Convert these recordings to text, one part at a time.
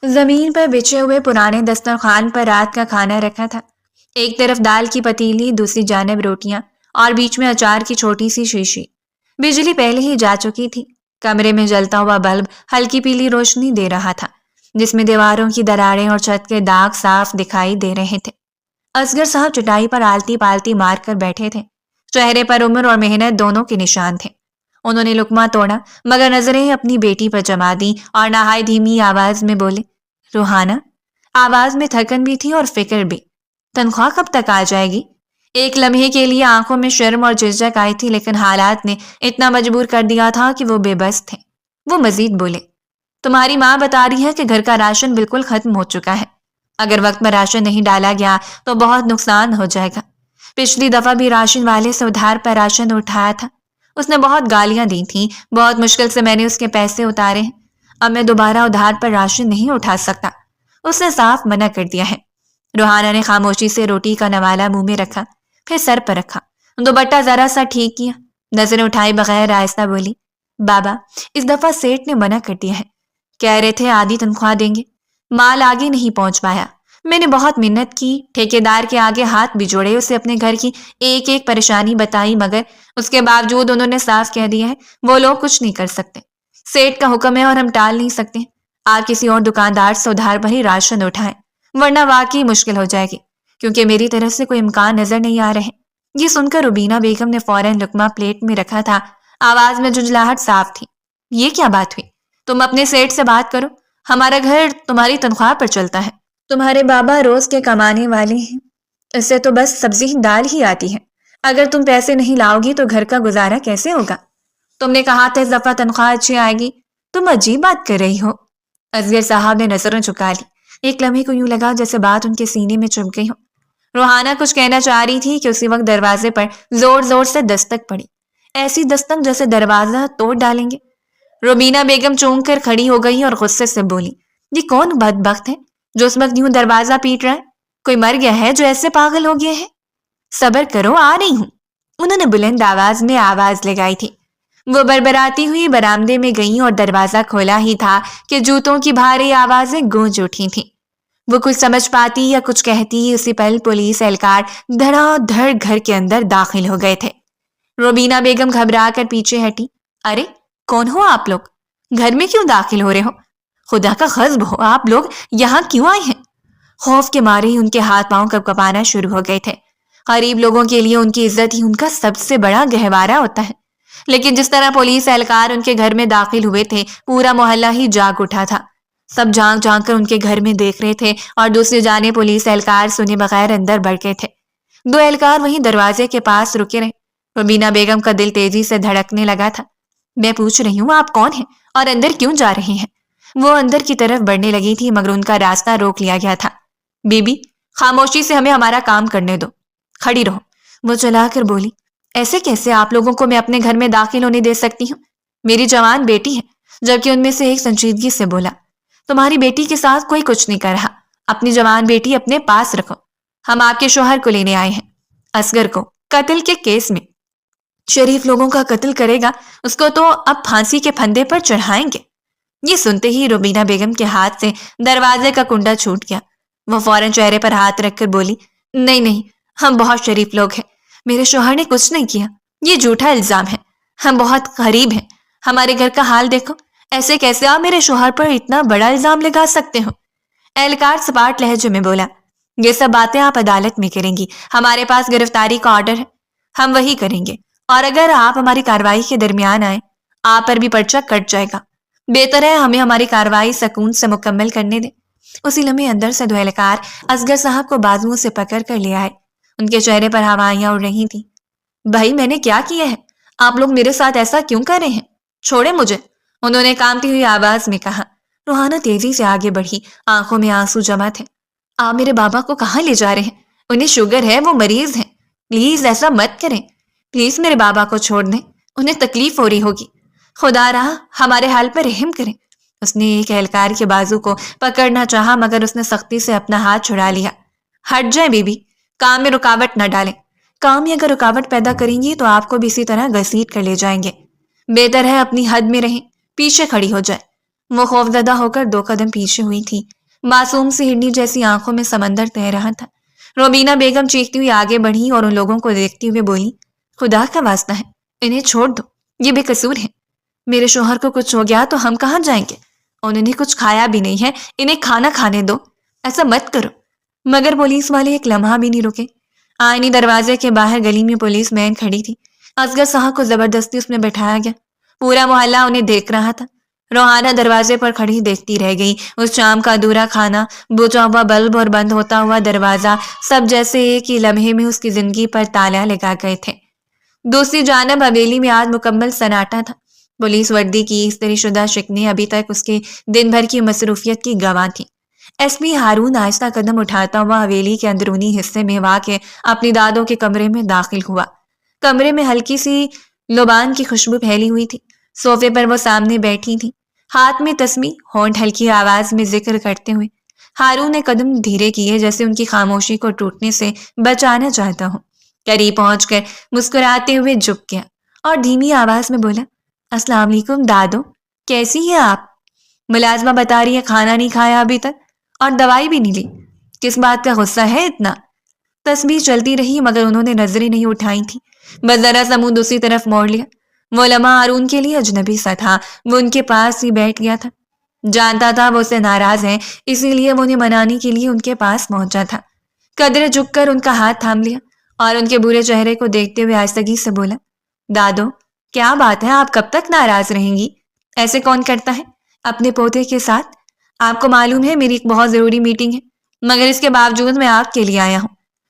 زمین پر بچھے ہوئے پرانے دسترخوان پر رات کا کھانا رکھا تھا۔ ایک طرف دال کی پتیلی، دوسری جانب روٹیاں اور بیچ میں اچار کی چھوٹی سی شیشی۔ بجلی پہلے ہی جا چکی تھی۔ کمرے میں جلتا ہوا بلب ہلکی پیلی روشنی دے رہا تھا، جس میں دیواروں کی دراڑیں اور چھت کے داغ صاف دکھائی دے رہے تھے۔ اصغر صاحب چٹائی پر آلتی پالتی مار کر بیٹھے تھے۔ چہرے پر عمر اور محنت دونوں کے نشان تھے۔ انہوں نے لقمہ توڑا مگر نظریں اپنی بیٹی پر جما دیں اور نہایت دھیمی آواز میں بولے، روحانہ؟ آواز میں تھکن بھی تھی اور فکر بھی۔ تنخواہ کب تک آ جائے گی؟ ایک لمحے کے لیے آنکھوں میں شرم اور جھجک آئی تھی، لیکن حالات نے اتنا مجبور کر دیا تھا کہ وہ بے بس تھے۔ وہ مزید بولے، تمہاری ماں بتا رہی ہے کہ گھر کا راشن بالکل ختم ہو چکا ہے۔ اگر وقت میں راشن نہیں ڈالا گیا تو بہت نقصان ہو جائے گا۔ پچھلی دفعہ بھی راشن والے سے ادھار پر راشن اٹھایا تھا۔ اس نے بہت گالیاں دی تھیں، بہت مشکل سے میں نے اس کے پیسے اتارے ہیں۔ اب میں دوبارہ ادھار پر راشن نہیں اٹھا سکتا۔ اس نے صاف منع کر دیا ہے۔ روحانہ نے خاموشی سے روٹی کا نوالا منہ میں رکھا، پھر سر پر رکھا، دوپٹہ ذرا سا ٹھیک کیا، نظریں اٹھائے بغیر آہستہ بولی، بابا اس دفعہ سیٹھ نے منع کر دیا ہے، کہہ رہے تھے آدھی تنخواہ دیں گے۔ مال آگے نہیں پہنچ پایا۔ میں نے بہت منت کی، ٹھیکیدار کے آگے ہاتھ بھی جوڑے، اسے اپنے گھر کی ایک ایک پریشانی بتائی، مگر اس کے باوجود انہوں نے صاف کہہ دیا ہے وہ لوگ کچھ نہیں کر سکتے۔ سیٹھ کا حکم ہے اور ہم ٹال نہیں سکتے۔ آپ کسی اور دکاندار سے ادھار پر ہی راشن اٹھائیں، ورنہ واقعی مشکل ہو جائے گی، کیونکہ میری طرف سے کوئی امکان نظر نہیں آ رہے۔ یہ سن کر روبینہ بیگم نے فوراً لقمہ پلیٹ میں رکھا تھا، آواز میں جھنجھلاہٹ صاف تھی۔ یہ کیا بات ہوئی؟ تم اپنے سیٹھ سے بات کرو، ہمارا گھر تمہاری تنخواہ پر چلتا ہے۔ تمہارے بابا روز کے کمانے والے ہیں، اس سے تو بس سبزی دال ہی آتی ہے۔ اگر تم پیسے نہیں لاؤ گی تو گھر کا گزارا کیسے ہوگا؟ تم نے کہا تھا اس دفعہ تنخواہ اچھی آئے گی، تم عجیب بات کر رہی ہو۔ اصغر صاحب نے نظریں جھکا لی، ایک لمحے کو یوں لگا جیسے بات ان کے سینے میں چپ گئی ہو۔ روحانہ کچھ کہنا چاہ رہی تھی کہ اسی وقت دروازے پر زور زور سے دستک پڑی، ایسی دستک جیسے دروازہ توڑ ڈالیں گے۔ روبینہ بیگم چونک کر کھڑی ہو گئی اور غصے سے بولی، یہ کون بدبخت ہے جو اس وقت یوں دروازہ پیٹ رہا ہے؟ کوئی مر گیا ہے جو ایسے پاگل ہو گیا ہے؟ صبر کرو، آ رہی ہوں، انہوں نے بلند آواز میں آواز لگائی تھی۔ وہ بربراتی ہوئی برآمدے میں گئیں اور دروازہ کھولا ہی تھا کہ جوتوں کی بھاری آوازیں گونج اٹھی تھیں۔ وہ کچھ سمجھ پاتی یا کچھ کہتی، اسی پل پولیس اہلکار دھڑا دھڑ گھر کے اندر داخل ہو گئے تھے۔ روبینہ بیگم گھبرا کر پیچھے ہٹی، ارے کون ہو آپ لوگ؟ گھر میں کیوں داخل ہو رہے ہو؟ خدا کا غضب ہو، آپ لوگ یہاں کیوں آئے ہیں؟ خوف کے مارے ہی ان کے ہاتھ پاؤں کپکپانا شروع ہو گئے تھے۔ غریب لوگوں کے لیے ان کی عزت ہی ان کا سب سے بڑا گہوارہ ہوتا ہے، لیکن جس طرح پولیس اہلکار ان کے گھر میں داخل ہوئے تھے، پورا محلہ ہی جاگ اٹھا تھا۔ سب جھانک جھانک کر ان کے گھر میں دیکھ رہے تھے اور دوسری جانب پولیس اہلکار سنے بغیر اندر بڑھ گئے تھے۔ دو اہلکار وہیں دروازے کے پاس رکے رہے۔ روبینہ بیگم کا دل تیزی سے دھڑکنے لگا تھا۔ میں پوچھ رہی ہوں آپ کون ہیں اور اندر کیوں جا رہے ہیں؟ وہ اندر کی طرف بڑھنے لگی تھی مگر ان کا راستہ روک لیا گیا تھا۔ بی بی خاموشی سے ہمیں ہمارا کام کرنے دو، کھڑی رہو، وہ چلا کر بولی۔ ایسے کیسے آپ لوگوں کو میں اپنے گھر میں داخل ہونے دے سکتی ہوں؟ میری جوان بیٹی ہے۔ جبکہ ان میں سے ایک سنجیدگی سے بولا، تمہاری بیٹی کے ساتھ کوئی کچھ نہیں کر رہا، اپنی جوان بیٹی اپنے پاس رکھو۔ ہم آپ کے شوہر کو لینے آئے ہیں، اصغر کو، قتل کے کیس میں۔ شریف لوگوں کا قتل کرے گا، اس کو تو اب پھانسی کے پھندے پر چڑھائیں گے۔ یہ سنتے ہی روبینہ بیگم کے ہاتھ سے دروازے کا کنڈا چھوٹ گیا۔ وہ فوراً چہرے پر ہاتھ رکھ کر بولی، نہیں نہیں، ہم بہت شریف لوگ ہیں، میرے شوہر نے کچھ نہیں کیا، یہ جھوٹا الزام ہے، ہم بہت غریب ہیں، ہمارے گھر کا حال دیکھو، ایسے کیسے آپ میرے شوہر پر اتنا بڑا الزام لگا سکتے ہو؟ اہلکار سپاٹ لہجے میں بولا، یہ سب باتیں آپ عدالت میں کریں گی، ہمارے پاس گرفتاری کا آرڈر ہے، ہم وہی کریں گے، اور اگر آپ ہماری کارروائی کے درمیان آئیں، آپ پر بھی پرچہ کٹ جائے گا۔ بہتر ہے ہمیں ہماری کارروائی سکون سے مکمل کرنے دیں۔ اسی لمحے اندر سے دو اہلکار اصغر صاحب کو بازوؤں سے پکڑ کر لے آئے۔ ان کے چہرے پر ہوائیاں اڑ رہی تھیں۔ بھائی میں نے کیا کیا ہے؟ آپ لوگ میرے ساتھ ایسا کیوں کر رہے ہیں؟ چھوڑے مجھے، انہوں نے کانپتی ہوئی آواز میں کہا۔ روحانہ تیزی سے آگے بڑھی، آنکھوں میں آنسو جمع تھے۔ آپ میرے بابا کو کہاں لے جا رہے ہیں؟ انہیں شوگر ہے، وہ مریض ہیں، پلیز ایسا مت کریں، پلیز میرے بابا کو چھوڑ دیں، انہیں تکلیف ہو رہی ہوگی، خدا رہا ہمارے حال پر رحم کریں۔ اس نے ایک اہلکار کے بازو کو پکڑنا چاہا مگر اس نے سختی سے اپنا ہاتھ چھڑا لیا۔ ہٹ جائیں بی بی، کام میں رکاوٹ نہ ڈالیں، کام میں اگر رکاوٹ پیدا کریں گی تو آپ کو بھی اسی طرح گھسیٹ کر لے جائیں گے، بہتر ہے اپنی حد میں رہیں، پیچھے کھڑی ہو جائے۔ وہ خوفزدہ ہو کر 2 قدم پیچھے ہوئی تھی. معصوم سی ہرنی جیسی آنکھوں میں سمندر تہ رہا تھا. روبینہ بیگم چیختی ہوئی آگے بڑھی اور ان لوگوں کو دیکھتی ہوئے بولی, خدا کا واسطہ ہے, انہیں چھوڑ دو, یہ بے قصور ہے. میرے شوہر کو کچھ ہو گیا تو ہم کہاں جائیں گے؟ انہوں نے کچھ کھایا بھی نہیں ہے, انہیں کھانا کھانے دو, ایسا مت کرو. مگر پولیس والے ایک لمحہ بھی نہیں رکے. آئینی دروازے کے باہر گلی میں پولیس مین کھڑی تھی. اصغر صاحب کو زبردستی اس میں بٹھایا گیا. پورا محلہ انہیں دیکھ رہا تھا. روحانہ دروازے پر کھڑی دیکھتی رہ گئی. اس شام کا ادھورا کھانا, بجھا ہوا بلب اور بند ہوتا ہوا دروازہ, سب جیسے ایک ہی لمحے میں اس کی زندگی پر تالا لگا گئے تھے. دوسری جانب حویلی میں آج مکمل سناٹا تھا. پولیس وردی کی استری شدہ شکنیں ابھی تک اس کے دن بھر کی مصروفیت کی گواہ تھیں. ایس پی ہارون آہستہ قدم اٹھاتا ہوا حویلی کے اندرونی حصے میں واقع اپنی دادوں کے کمرے میں داخل ہوا. کمرے میں ہلکی سی لبان کی خوشبو پھیلی ہوئی تھی. صوفے پر وہ سامنے بیٹھی تھی, ہاتھ میں تسبیح, ہونٹ ہلکی آواز میں ذکر کرتے ہوئے. ہارون نے قدم دھیرے کیے جیسے ان کی خاموشی کو ٹوٹنے سے بچانا چاہتا ہوں. قریب پہنچ کر مسکراتے ہوئے جھک گیا اور دھیمی آواز میں بولا, السلام علیکم دادو, کیسی ہیں آپ؟ ملازمہ بتا رہی ہے کھانا نہیں کھایا ابھی تک اور دوائی بھی نہیں لی. کس بات کا غصہ ہے اتنا؟ تسبیح چلتی رہی مگر انہوں نے نظریں نہیں اٹھائی تھی. بس ذرا سا منہ دوسری طرف موڑ لیا. وہ لمحہ ہارون کے لیے اجنبی سا تھا. وہ ان کے پاس ہی بیٹھ گیا تھا. جانتا تھا وہ اس سے ناراض ہیں, اسی لیے وہ انہیں منانے کے لیے ان کے پاس پہنچا تھا. قدرے جھک کر ان کا ہاتھ تھام لیا اور ان کے برے چہرے کو دیکھتے ہوئے آہستگی سے بولا, دادو کیا بات ہے, آپ کب تک ناراض رہیں گی؟ ایسے کون کرتا ہے اپنے پوتے کے ساتھ؟ آپ کو معلوم ہے میری ایک بہت ضروری میٹنگ ہے, مگر اس کے باوجود میں آپ کے لیے آیا ہوں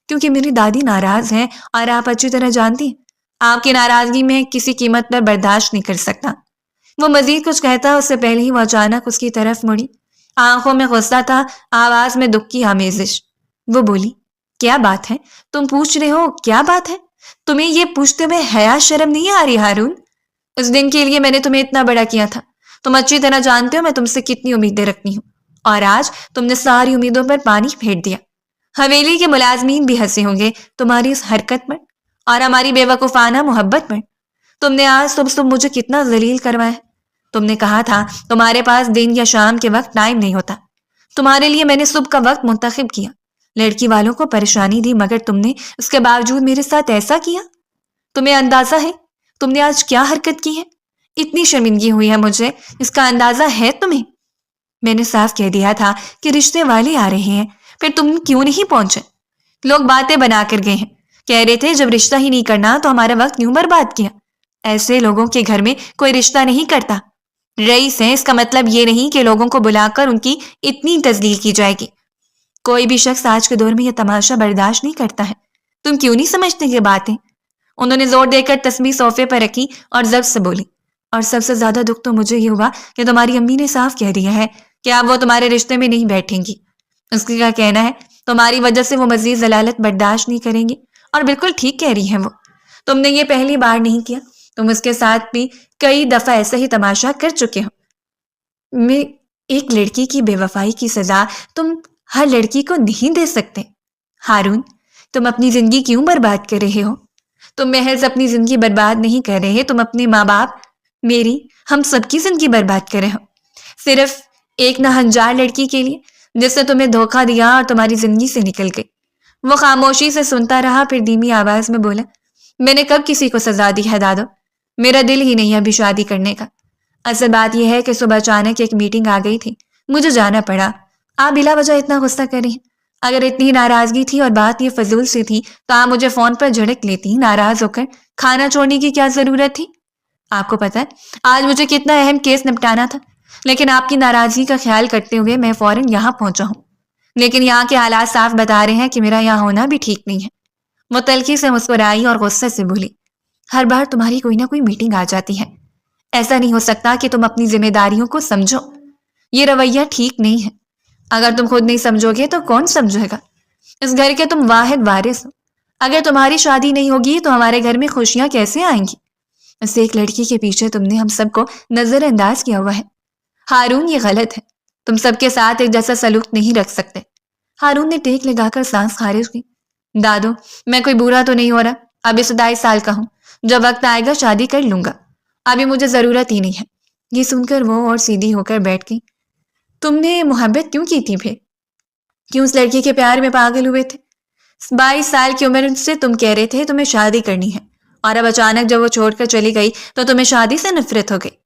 کیونکہ میری دادی ناراض ہیں اور آپ اچھی طرح جانتی ہیں آپ کی ناراضگی میں کسی قیمت پر برداشت نہیں کر سکتا. وہ مزید کچھ کہتا اس سے پہلے ہی وہ اچانک اس کی طرف مڑی. آنکھوں میں غصہ تھا, آواز میں دکھ کی آمیزش. وہ بولی, کیا بات ہے؟ تم پوچھ رہے ہو کیا بات ہے؟ تمہیں یہ پوچھتے ہوئے حیا شرم نہیں آ رہی ہارون؟ اس دن کے لیے میں نے تمہیں اتنا بڑا کیا تھا. تم اچھی طرح جانتے ہو میں تم سے کتنی امیدیں رکھتی ہوں, اور آج تم نے ساری امیدوں پر پانی پھیر دیا. حویلی کے ملازمین بھی ہنسے ہوں گے تمہاری اس حرکت پر اور ہماری بے وقوفانہ محبت پر. تم نے آج صبح مجھے کتنا ذلیل کروایا. تم نے کہا تھا تمہارے پاس دن یا شام کے وقت ٹائم نہیں ہوتا. تمہارے لیے میں نے صبح کا وقت منتخب کیا, لڑکی والوں کو پریشانی دی, مگر تم نے اس کے باوجود میرے ساتھ ایسا کیا. تمہیں اندازہ ہے تم نے آج کیا حرکت کی ہے؟ اتنی شرمندگی ہوئی ہے مجھے, اس کا اندازہ ہے تمہیں؟ میں نے صاف کہہ دیا تھا کہ رشتے والے آ رہے ہیں, پھر تم کیوں نہیں پہنچے؟ لوگ باتیں بنا کر گئے ہیں, کہہ رہے تھے جب رشتہ ہی نہیں کرنا تو ہمارا وقت کیوں برباد کیا. ایسے لوگوں کے گھر میں کوئی رشتہ نہیں کرتا. رئیس ہیں, اس کا مطلب یہ نہیں کہ لوگوں کو بلا کر ان کی اتنی تذلیل کی جائے گی. کوئی بھی شخص آج کے دور میں یہ تماشا برداشت نہیں کرتا ہے. تم کیوں نہیں سمجھتے یہ باتیں؟ انہوں نے زور دے کر تسبیح صوفے پر رکھی اور ضبط سے بولی, اور سب سے زیادہ دکھ تو مجھے یہ ہوا کہ تمہاری امی نے صاف کہہ دیا ہے کہ اب وہ تمہارے رشتے میں نہیں بیٹھیں گی. اس کا کیا کہنا ہے, تمہاری وجہ سے وہ مزید ضلالت برداشت نہیں کریں گی. اور بالکل ٹھیک کہہ رہی ہیں وہ. تم نے یہ پہلی بار نہیں کیا, تم اس کے ساتھ بھی کئی دفعہ ایسا ہی تماشا کر چکے ہو. میں ایک لڑکی کی بے وفائی کی سزا تم ہر لڑکی کو نہیں دے سکتے. ہارون, تم اپنی زندگی کیوں برباد کر رہے ہو؟ تم محض اپنی زندگی برباد نہیں کر رہے, تم اپنے ماں باپ, میری, ہم سب کی زندگی برباد کر رہے ہو, صرف ایک ناہنجار لڑکی کے لیے جس نے تمہیں دھوکہ دیا اور تمہاری زندگی سے نکل گئی. وہ خاموشی سے سنتا رہا, پھر دھیمی آواز میں بولا, میں نے کب کسی کو سزا دی ہے دادو؟ میرا دل ہی نہیں ابھی شادی کرنے کا. اصل بات یہ ہے کہ صبح اچانک ایک میٹنگ آ گئی تھی, مجھے جانا پڑا. آپ بلا وجہ اتنا غصہ کر رہی ہیں. اگر اتنی ناراضگی تھی اور بات یہ فضول سی تھی تو آپ مجھے فون پر جھڑک لیتی. ناراض ہو کر کھانا چھوڑنے کی کیا ضرورت تھی؟ آپ کو پتہ ہے آج مجھے کتنا اہم کیس نپٹانا تھا, لیکن آپ کی ناراضگی کا خیال کرتے ہوئے میں فوراً یہاں پہنچا ہوں. لیکن یہاں کے حالات صاف بتا رہے ہیں کہ میرا یہاں ہونا بھی ٹھیک نہیں ہے. وہ تلخی سے مسکرائی اور غصے سے بولی, ہر بار تمہاری کوئی نہ کوئی میٹنگ آ جاتی ہے. ایسا نہیں ہو سکتا کہ تم اپنی ذمہ داریوں کو سمجھو. یہ رویہ ٹھیک نہیں ہے. اگر تم خود نہیں سمجھو گے تو کون سمجھے گا؟ اس گھر کے تم واحد وارث ہو. اگر تمہاری شادی نہیں ہوگی تو ہمارے گھر میں خوشیاں کیسے آئیں گی؟ اس ایک لڑکی کے پیچھے تم نے ہم سب کو نظر انداز کیا ہوا ہے. ہارون, یہ غلط ہے. تم سب کے ساتھ ایک جیسا سلوک نہیں رکھ سکتے. ہارون نے ٹیک لگا کر سانس خارج کی. دادو, میں کوئی برا تو نہیں ہو رہا. ابھی 27 سال کا ہوں. جب وقت آئے گا شادی کر لوں گا. ابھی مجھے ضرورت ہی نہیں ہے. یہ سن کر وہ اور سیدھی ہو کر بیٹھ گئی۔ تم نے محبت کیوں کی تھی پھر؟ کیوں اس لڑکی کے پیار میں پاگل ہوئے تھے؟ 22 سال کی عمر سے تم کہہ رہے تھے تمہیں شادی کرنی ہے، اور اب اچانک جب وہ چھوڑ کر چلی گئی تو تمہیں شادی سے نفرت ہو گئی۔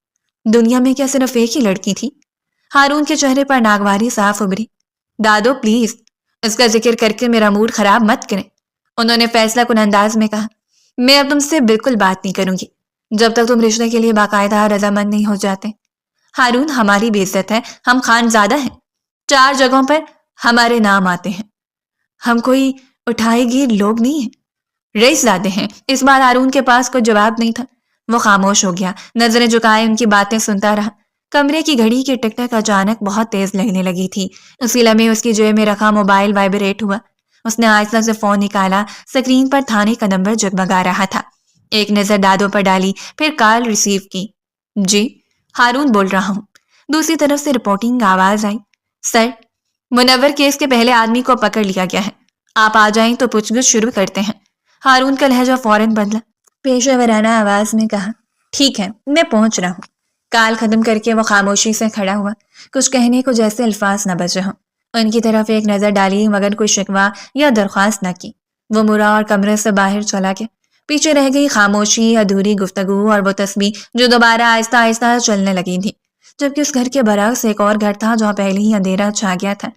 دنیا میں کیا صرف ایک ہی لڑکی تھی؟ ہارون کے چہرے پر ناگواری صاف ابھری۔ دادو پلیز، اس کا ذکر کر کے میرا موڈ خراب مت کریں، انہوں نے فیصلہ کن انداز میں کہا۔ میں اب تم سے بالکل بات نہیں کروں گی جب تک تم رشتے کے لیے باقاعدہ رضامند نہیں ہو جاتے۔ ہارون، ہماری بے عزت ہے، ہم خانزادہ ہیں، 4 جگہوں پر ہمارے نام آتے ہیں، ہم کوئی اٹھائے گیر لوگ نہیں ہیں، رئیس زادے ہیں۔ اس بار ہارون کے پاس کوئی جواب نہیں تھا، وہ خاموش ہو گیا، نظریں جھکائے ان کی باتیں سنتا رہا۔ کمرے کی گھڑی کی ٹک ٹک اچانک بہت تیز لگنے لگی تھی۔ اسی لمحے اس کی جیب میں رکھا موبائل وائبریٹ ہوا۔ اس نے آہستہ سے فون نکالا، سکرین پر تھانے کا نمبر جگمگا رہا تھا۔ ایک نظر دادوں پر ڈالی، پھر کال ریسیو کی۔ جی، ہارون بول رہا ہوں۔ دوسری طرف سے رپورٹنگ آواز آئی۔ سر، منور کیس کے پہلے آدمی کو پکڑ لیا گیا ہے، آپ آ جائیں تو پوچھ گچھ شروع کرتے ہیں۔ ہارون کا لہجہ فوراً بدلا، پیشہ ورانہ آواز میں کہا۔ ٹھیک ہے، میں پہنچ رہا ہوں۔ کال ختم کر کے وہ خاموشی سے کھڑا ہوا، کچھ کہنے کو جیسے الفاظ نہ بچے ہوں۔ ان کی طرف ایک نظر ڈالی مگر کوئی شکوہ یا درخواست نہ کی۔ وہ مرا اور کمرے سے باہر چلا گیا۔ پیچھے رہ گئی خاموشی، ادھوری گفتگو اور وہ تسبیح جو دوبارہ آہستہ آہستہ چلنے لگی تھی، جبکہ اس گھر کے برعکس ایک اور گھر تھا جہاں پہلے ہی اندھیرا چھا گیا تھا۔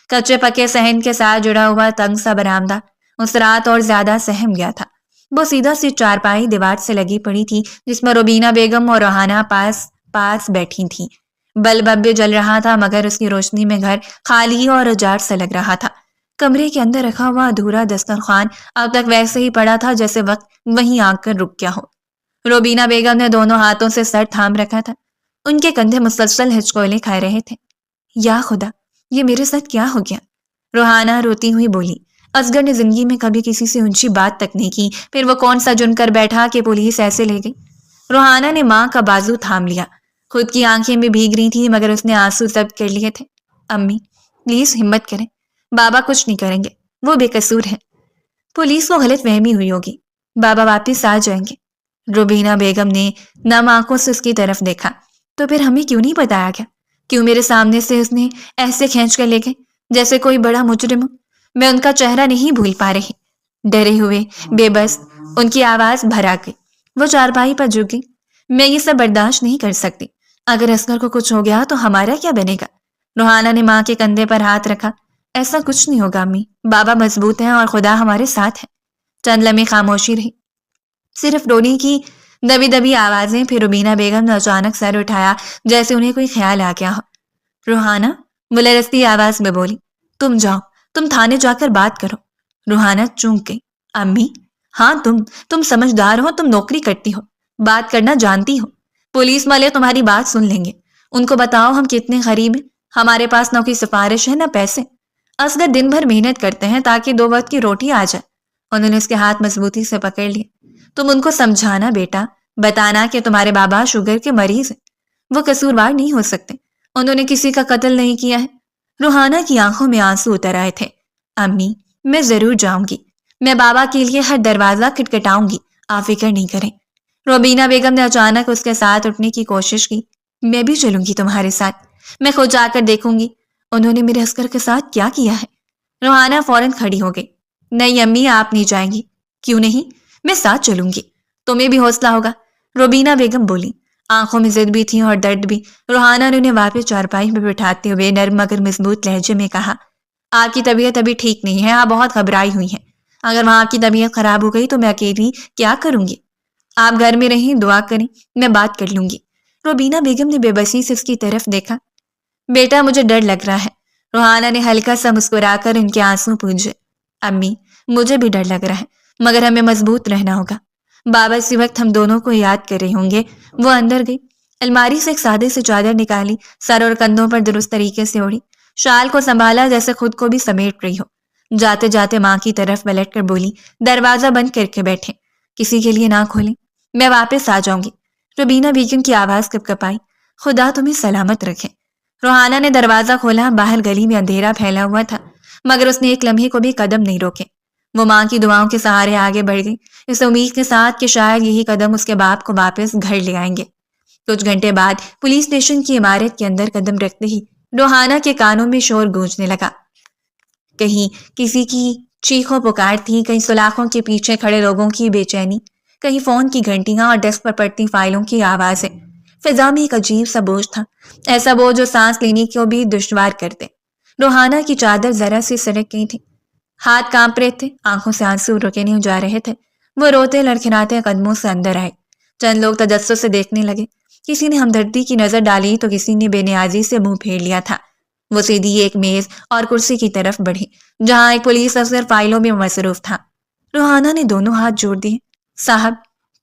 کچے پکے صحن کے ساتھ جڑا ہوا تنگ سا برآمدہ اس رات اور زیادہ سہم گیا تھا۔ وہ سیدھا سی چارپائی دیوار سے لگی پڑی تھی جس میں روبینہ بیگم اور روحانہ پاس بیٹھی تھیں۔ بلب اب بھی جل رہا تھا مگر اس کی روشنی میں گھر خالی اور اجاڑ سا لگ رہا تھا۔ کمرے کے اندر رکھا ہوا ادھورا دسترخوان اب تک ویسے ہی پڑا تھا جیسے وقت وہیں آ کر رک گیا ہو۔ روبینہ بیگم نے دونوں ہاتھوں سے سر تھام رکھا تھا، ان کے کندھے مسلسل ہچکولے کھا رہے تھے۔ یا خدا، یہ میرے ساتھ کیا ہو گیا؟ روحانہ روتی ہوئی بولی۔ اصغر نے زندگی میں کبھی کسی سے اونچی بات تک نہیں کی، پھر وہ کون سا جرم کر بیٹھا کہ پولیس ایسے لے گئی؟ روحانہ نے ماں کا بازو تھام لیا، خود کی آنکھیں بھی بھیگ رہی تھیں مگر اس نے آنسو ضبط کر لیے تھے۔ امی پلیز ہمت کریں، بابا کچھ نہیں کریں گے، وہ بے قصور ہے، پولیس کو غلط فہمی ہوئی ہوگی، بابا واپس آ جائیں گے۔ روبینہ بیگم نے نم آنکھوں سے اس کی طرف دیکھا۔ تو پھر ہمیں کیوں نہیں بتایا گیا؟ کیوں میرے سامنے سے اس نے ایسے کھینچ کر لے گئے جیسے کوئی بڑا مجرم ہو؟ میں ان کا چہرہ نہیں بھول پا رہی۔ ڈرے ہوئے، بے بس، ان کی آواز بھرا گئی۔ وہ چارپائی پر جھک گئی۔ میں یہ سب برداشت نہیں کر سکتی، اگر اصغر کو کچھ ہو گیا تو ہمارا کیا بنے گا؟ روحانہ نے ماں کے کندھے پر ہاتھ رکھا۔ ایسا کچھ نہیں ہوگا امی، بابا مضبوط ہیں اور خدا ہمارے ساتھ ہے۔ چند لمحے خاموشی رہی، صرف رونے کی دبی دبی آوازیں۔ پھر روبینہ بیگم نے اچانک سر اٹھایا جیسے انہیں کوئی خیال آ گیا ہو۔ روحانہ، وہ لرزتی آواز میں بولی، تم جاؤ، تم تھانے جا کر بات کرو۔ روحانہ چونک گئی۔ امی، ہاں تم سمجھدار ہو، تم نوکری کرتی ہو، بات کرنا جانتی ہو، پولیس والے تمہاری بات سن لیں گے، ان کو بتاؤ ہم کتنے غریب ہیں، ہمارے پاس نہ کوئی سفارش ہے نہ پیسے، اصغر دن بھر محنت کرتے ہیں تاکہ 2 وقت کی روٹی آ جائے۔ انہوں نے اس کے ہاتھ مضبوطی سے پکڑ لیے۔ تم ان کو سمجھانا بیٹا، بتانا کہ تمہارے بابا شوگر کے مریض ہیں، وہ قصوروار نہیں ہو سکتے، انہوں نے کسی کا قتل نہیں کیا ہے۔ روحانہ کی آنکھوں میں آنسو اتر آئے تھے۔ امی، میں ضرور جاؤں گی، میں بابا کے لیے ہر دروازہ کھٹکھٹاؤں گی، آپ فکر نہیں کریں۔ روبینہ بیگم نے اچانک اس کے ساتھ اٹھنے کی کوشش کی۔ میں بھی چلوں گی تمہارے ساتھ، میں خود جا کر دیکھوں گی انہوں نے میرے اصغر کے ساتھ کیا کیا ہے۔ روحانہ فوراً کھڑی ہو گئی۔ نہیں امی، آپ نہیں جائیں گی۔ کیوں نہیں؟ میں ساتھ چلوں گی، تمہیں بھی حوصلہ ہوگا، روبینہ بیگم بولی۔ آنکھوں میں ضد بھی تھی اور درد بھی۔ روحانہ نے انہیں واپس چارپائی پہ بٹھاتے ہوئے نرم مگر مضبوط لہجے میں کہا، آپ کی طبیعت ابھی ٹھیک نہیں ہے، آپ بہت گھبرائی ہوئی ہیں، اگر وہاں آپ کی طبیعت خراب ہو گئی تو میں اکیلی کیا کروں گی؟ آپ گھر میں رہیں، دعا کریں، میں بات کر لوں گی۔ روبینہ بیگم نے بے بسی سے اس کی طرف دیکھا۔ بیٹا مجھے ڈر لگ رہا ہے، روحانہ نے ہلکا سا مسکرا کر ان کے آنسو پونچھے۔ امی، مجھے بھی ڈر لگ رہا ہے مگر ہمیں مضبوط رہنا ہوگا، بابا اسی وقت ہم دونوں کو یاد کر رہے ہوں گے۔ وہ اندر گئی، الماری سے ایک سادے سے چادر نکالی، سر اور کندھوں پر درست طریقے سے اوڑھی، شال کو سنبھالا جیسے خود کو بھی سمیٹ رہی ہو۔ جاتے جاتے ماں کی طرف پلٹ کر بولی، دروازہ بند کر کے بیٹھے، کسی کے لیے نہ کھولیں، میں واپس آ جاؤں گی۔ روبینہ بیگم کی آواز کپکپائی، خدا تمہیں سلامت رکھے۔ روحانہ نے دروازہ کھولا، باہر گلی میں اندھیرا پھیلا ہوا تھا مگر اس نے ایک لمحے کو بھی قدم نہیں روکے۔ وہ ماں کی دعاؤں کے سہارے آگے بڑھ گئی، اس امید کے ساتھ کہ شاید یہی قدم اس کے باپ کو واپس گھر لے آئیں گے۔ کچھ گھنٹے بعد پولیس اسٹیشن کی عمارت کے اندر قدم رکھتے ہی روحانہ کے کانوں میں شور گونجنے لگا۔ کہیں کسی کی چیخوں پکار تھی، کہیں سلاخوں کے پیچھے کھڑے لوگوں کی بے چینی، کہیں فون کی گھنٹیاں اور ڈیسک پر پڑتی فائلوں کی آوازیں۔ فضا میں ایک عجیب سا بوجھ تھا، ایسا بوجھ جو سانس لینے کو بھی دشوار کرتے۔ روحانہ کی چادر ذرا سی سرک گئی تھی، ہاتھ کانپ رہے تھے، آنکھوں سے آنسو رکے نہیں جا رہے تھے۔ وہ روتے لڑکھڑاتے قدموں سے اندر آئے۔ چند لوگ تجسس سے دیکھنے لگے، کسی نے ہمدردی کی نظر ڈالی تو کسی نے بے نیازی سے منہ پھیر لیا تھا۔ وہ سیدھی ایک میز اور کرسی کی طرف بڑھی جہاں ایک پولیس افسر فائلوں میں مصروف تھا۔ روحانہ نے دونوں ہاتھ جوڑ دیے۔ صاحب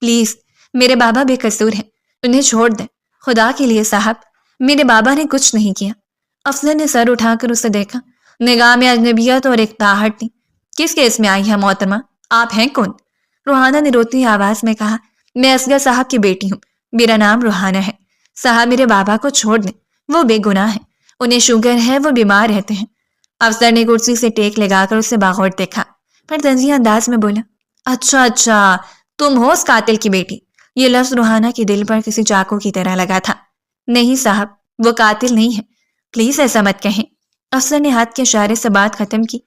پلیز، میرے بابا بے قصور ہیں، انہیں چھوڑ دیں، خدا کے لیے صاحب، میرے بابا نے کچھ نہیں کیا۔ افسر نے سر اٹھا کر اسے دیکھا، نگاہ میں اجنبیت اور ایک تاہٹ تھی۔ کس کیس میں آئی ہے محترمہ؟ آپ ہیں کون؟ روحانہ نے روتی آواز میں کہا، میں اصغر صاحب کی بیٹی ہوں، میرا نام روحانہ ہے۔ صاحب میرے بابا کو چھوڑ دیں، وہ بے گناہ ہیں، انہیں شوگر ہے، وہ بیمار رہتے ہیں۔ افسر نے کرسی سے ٹیک لگا کر اسے باغوٹ دیکھا، پھر تنزیہ انداز میں بولا، اچھا تم ہو اس قاتل کی بیٹی۔ یہ لفظ روحانہ کے دل پر کسی چاقو کی طرح لگا تھا۔ نہیں صاحب، وہ قاتل نہیں ہے، پلیز ایسا مت کہیں۔ افسر نے ہاتھ کے اشارے سے بات ختم کی۔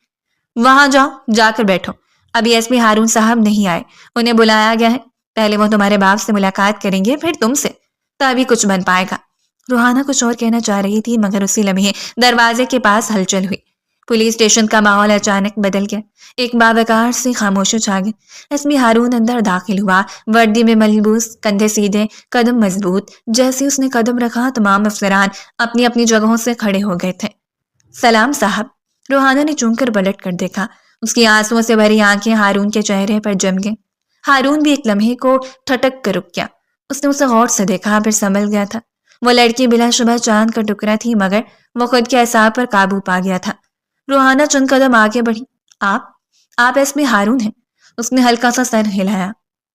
وہاں جاؤ، جا کر بیٹھو، ابھی ایس پی ہارون صاحب نہیں آئے، انہیں بلایا گیا ہے، پہلے وہ تمہارے باپ سے ملاقات کریں گے، پھر تم سے، تبھی کچھ بن پائے گا۔ روحانہ کچھ اور کہنا چاہ رہی تھی مگر اسی لمحے دروازے کے پاس ہلچل ہوئی۔ پولیس اسٹیشن کا ماحول اچانک بدل گیا، ایک باوقار سے خاموشی چھا گئی۔ ایس پی ہارون اندر داخل ہوا، وردی میں ملبوس، کندھے سیدھے، قدم مضبوط۔ جیسے اس نے قدم رکھا تمام افسران اپنی اپنی جگہوں سے کھڑے ہو گئے تھے۔ سلام صاحب۔ روحانہ نے چونک کر پلٹ کر دیکھا، اس کی آنسوؤں سے بھری آنکھیں ہارون کے چہرے پر جم گئیں۔ ہارون بھی ایک لمحے کو ٹھٹک کر رک گیا، اس نے اسے غور سے دیکھا، پھر سنبھل گیا تھا۔ وہ لڑکی بلا شبہ چاند کا ٹکڑا تھی مگر وہ خود کے اعصاب پر قابو پا گیا تھا۔ روحانہ چند قدم آگے بڑھی۔ آپ ایس پی ہارون ہیں؟ اس نے ہلکا سا سر ہلایا۔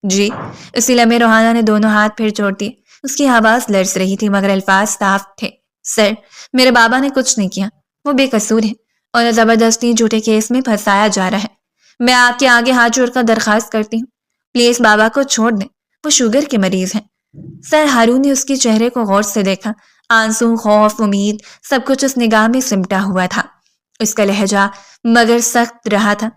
جی۔ اسی لمحے روحانہ نے دونوں ہاتھ پھر چھوڑ دیے، اس کی آواز لرز رہی تھی مگر الفاظ صاف تھے۔ سر، میرے بابا نے کچھ نہیں کیا، وہ بے قصور ہیں، انہیں زبردستی جھوٹے کیس میں پھنسایا جا رہا ہے۔ میں آپ کے آگے ہاتھ جوڑ کر درخواست کرتی ہوں، پلیز بابا کو چھوڑ دیں، وہ شوگر کے مریض ہیں۔ سر ہارون نے اس کے چہرے کو غور سے دیکھا، آنسو، خوف، امید، سب کچھ اس نگاہ میں سمٹا ہوا تھا۔ اس کا لہجہ مگر سخت رہا تھا۔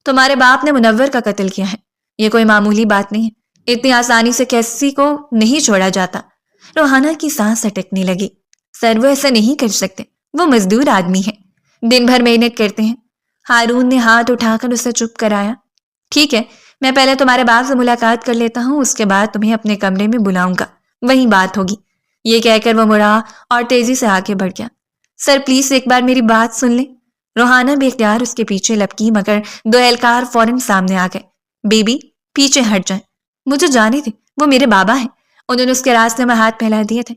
تمہارے باپ نے منور کا قتل کیا ہے، یہ کوئی معمولی بات نہیں ہے، اتنی آسانی سے کسی کو نہیں چھوڑا جاتا۔ روحانہ کی سانس اٹکنے لگی۔ سر وہ ایسا نہیں کر سکتے، وہ مزدور آدمی ہیں، دن بھر محنت کرتے ہیں۔ ہارون نے ہاتھ اٹھا کر اسے چپ کرایا۔ ٹھیک ہے، میں پہلے تمہارے باپ سے ملاقات کر لیتا ہوں، اس کے بعد تمہیں اپنے کمرے میں بلاؤں گا، وہیں بات ہوگی۔ یہ کہہ کر وہ مڑا اور تیزی سے آگے بڑھ گیا۔ سر پلیز ایک بار میری بات سن لیں۔ روحانہ بے اختیار اس کے پیچھے لپکی مگر دو اہلکار فوراً سامنے آ گئے۔ بیبی پیچھے ہٹ جائیں، مجھے جانے دیں، وہ میرے بابا ہیں، انہوں نے اس کے راستے میں ہاتھ پھیلا دیے تھے،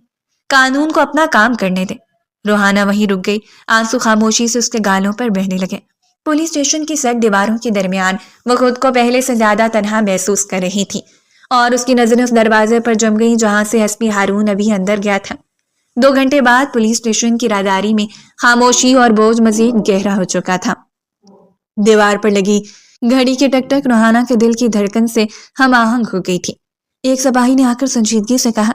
قانون کو اپنا کام کرنے دیں۔ روحانہ وہیں رک گئی، آنسو خاموشی سے اس کے گالوں پر بہنے لگے۔ پولیس اسٹیشن کی سخت دیواروں کے درمیان وہ خود کو پہلے سے زیادہ تنہا محسوس کر رہی تھی اور اس کی نظریں اس دروازے پر جم گئیں جہاں سے ایس پی ہارون ابھی اندر گیا تھا۔ 2 گھنٹے بعد پولیس اسٹیشن کی راہداری میں خاموشی اور بوجھ مزید گہرا ہو چکا تھا۔ دیوار پر لگی گھڑی کی ٹک ٹک روحانہ کے دل کی دھڑکن سے ہم آہنگ ہو گئی تھی۔ ایک سپاہی نے آ کر سنجیدگی سے کہا،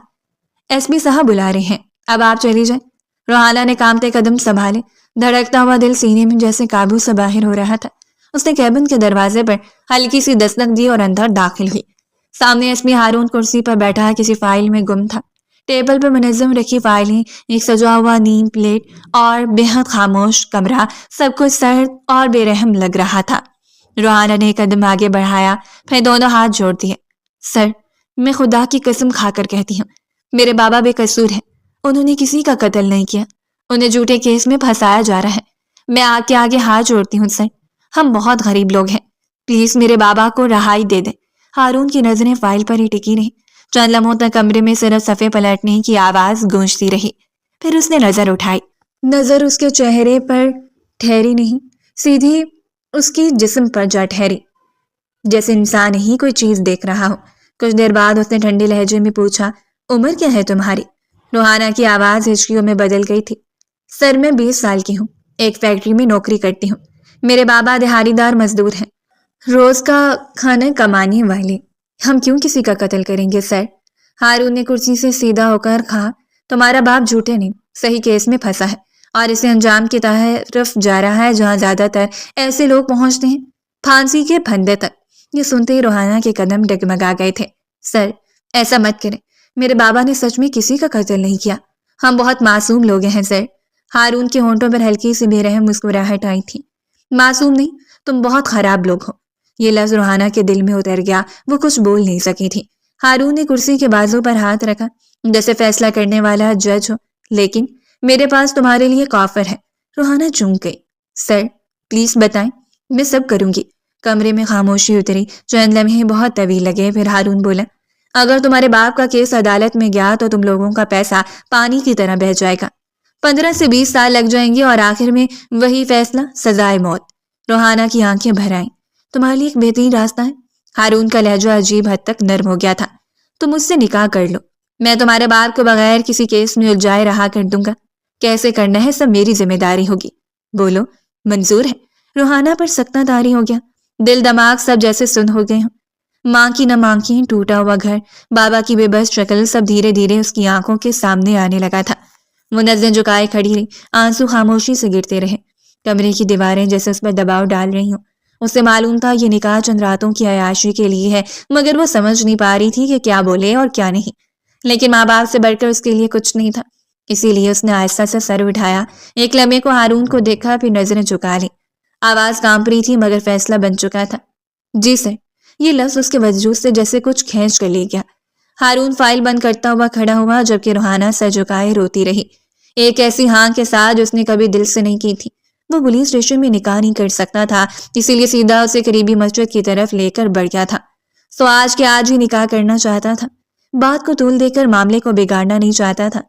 ایس پی صاحب بلا رہے ہیں، اب آپ چلی جائیں۔ روحانہ نے کانپتے قدم سنبھالے، دھڑکتا ہوا دل سینے میں جیسے قابو سے باہر ہو رہا تھا۔ اس نے کیبن کے دروازے پر ہلکی سی دستک دی اور اندر داخل ہوئی۔ سامنے ایس پی ہارون کرسی پر بیٹھا کسی فائل میں گم تھا۔ ٹیبل پر منظم رکھی فائلیں، ایک سجا ہوا نیم پلیٹ اور بے حد خاموش کمرہ، سب کچھ سرد اور بے رحم لگ رہا تھا۔ روحانہ نے ایک قدم آگے بڑھایا، پھر دونوں ہاتھ جوڑ دیے۔ سر، میں خدا کی قسم کھا کر کہتی ہوں، میرے بابا بے قصور ہیں، انہوں نے کسی کا قتل نہیں کیا، انہیں جھوٹے کیس میں پھنسایا جا رہا ہے۔ میں آپ کے آگے ہاتھ جوڑتی ہوں سر، ہم بہت غریب لوگ ہیں، پلیز میرے بابا کو رہائی دے دیں۔ ہارون کی نظریں فائل پر ہی ٹکی رہیں۔ چند لمحوں تک کمرے میں صرف صفحے پلٹنے کی آواز گونجتی رہی، پھر اس نے نظر اٹھائی۔ نظر اس کے چہرے پر ٹھہری نہیں، سیدھی اس کی جسم پر جا ٹھہری، جیسے انسان ہی کوئی چیز دیکھ رہا ہو۔ کچھ دیر بعد اس نے ٹھنڈے لہجے میں پوچھا، عمر کیا ہے تمہاری؟ روحانہ کی آواز ہچکیوں میں بدل گئی تھی۔ سر میں 20 سال کی ہوں، ایک فیکٹری میں نوکری کرتی ہوں، میرے بابا دہاڑی دار مزدور ہیں، روز کا کھانا کمانے والے، ہم کیوں کسی کا قتل کریں گے سر؟ ہارون نے کرسی سے سیدھا ہو کر کہا، تمہارا باپ جھوٹے نہیں، صحیح کیس میں پھنسا ہے اور اسے انجام کی طرف جا رہا ہے جہاں زیادہ تر ایسے لوگ پہنچتے ہیں، پھانسی کے پھندے تک۔ یہ سنتے ہی روحانہ کے قدم ڈگمگا گئے تھے۔ سر، ایسا مت کریں، میرے بابا نے سچ میں کسی کا قتل نہیں کیا، ہم بہت معصوم لوگ ہیں سر۔ ہارون کے ہونٹوں پر ہلکی سی بے رحم مسکراہٹ آئی تھی۔ معصوم نہیں، تم بہت خراب لوگ ہو۔ یہ لفظ روحانہ کے دل میں اتر گیا، وہ کچھ بول نہیں سکی تھی۔ ہارون نے کرسی کے بازو پر ہاتھ رکھا جیسے فیصلہ کرنے والا جج ہو۔ لیکن میرے پاس تمہارے لیے کافر ہے۔ روحانہ چونک گئی۔ سر پلیز بتائیں، میں سب کروں گی۔ کمرے میں خاموشی اتری، چند لمحے بہت طویل لگے، پھر ہارون بولا، اگر تمہارے باپ کا کیس عدالت میں گیا تو تم لوگوں کا پیسہ پانی کی طرح بہہ جائے گا، 15 سے 20 سال لگ جائیں گے اور آخر میں وہی فیصلہ، سزائے موت۔ روحانہ کی آنکھیں بھر آئیں۔ تمہارے لیے ایک بہترین راستہ ہے۔ ہارون کا لہجہ عجیب حد تک نرم ہو گیا تھا۔ تم مجھ سے نکاح کر لو، میں تمہارے باپ کو بغیر کسی کیس میں الجھائے رہا کر دوں گا۔ کیسے کرنا ہے سب میری ذمہ داری ہوگی۔ بولو، منظور ہے؟ روحانہ پر سکتہ طاری ہو گیا، دل دماغ سب جیسے سن ہو گئے ہوں۔ ماں کی نہ آنکھیں، ٹوٹا ہوا گھر، بابا کی بے بس شکل، سب دھیرے دھیرے اس کی آنکھوں کے سامنے آنے لگا تھا۔ وہ نظریں جھکائے کھڑی رہی، آنسو خاموشی سے گرتے رہے۔ کمرے کی دیواریں جیسے اس پر دباؤ ڈال رہی ہوں۔ اسے معلوم تھا یہ نکاح چند راتوں کی عیاشی کے لیے ہے، مگر وہ سمجھ نہیں پا رہی تھی کہ کیا بولے اور کیا نہیں۔ لیکن ماں باپ سے بڑھ کر اس کے لیے کچھ نہیں تھا، اسی لیے اس نے آہستہ سے سر اٹھایا، ایک لمحے کو ہارون کو دیکھا، پھر نظریں جھکا لی۔ آواز کانپ رہی تھی مگر فیصلہ بن چکا تھا۔ جی سر۔ یہ لفظ اس کے وجود سے جیسے کچھ کھینچ کر لے گیا۔ ہارون فائل بند کرتا ہوا کھڑا ہوا، جبکہ روحانہ سر جھکائے روتی رہی، ایک ایسی ہاں کے ساتھ جو اس نے کبھی دل سے نہیں کی تھی۔ وہ پولیس اسٹیشن میں نکاح نہیں کر سکتا تھا، اسی لیے سیدھا اسے قریبی مسجد کی طرف لے کر بڑھ گیا تھا۔ سو آج کے آج ہی نکاح کرنا چاہتا تھا، بات کو طول دے کر معاملے کو بگاڑنا نہیں چاہتا تھا۔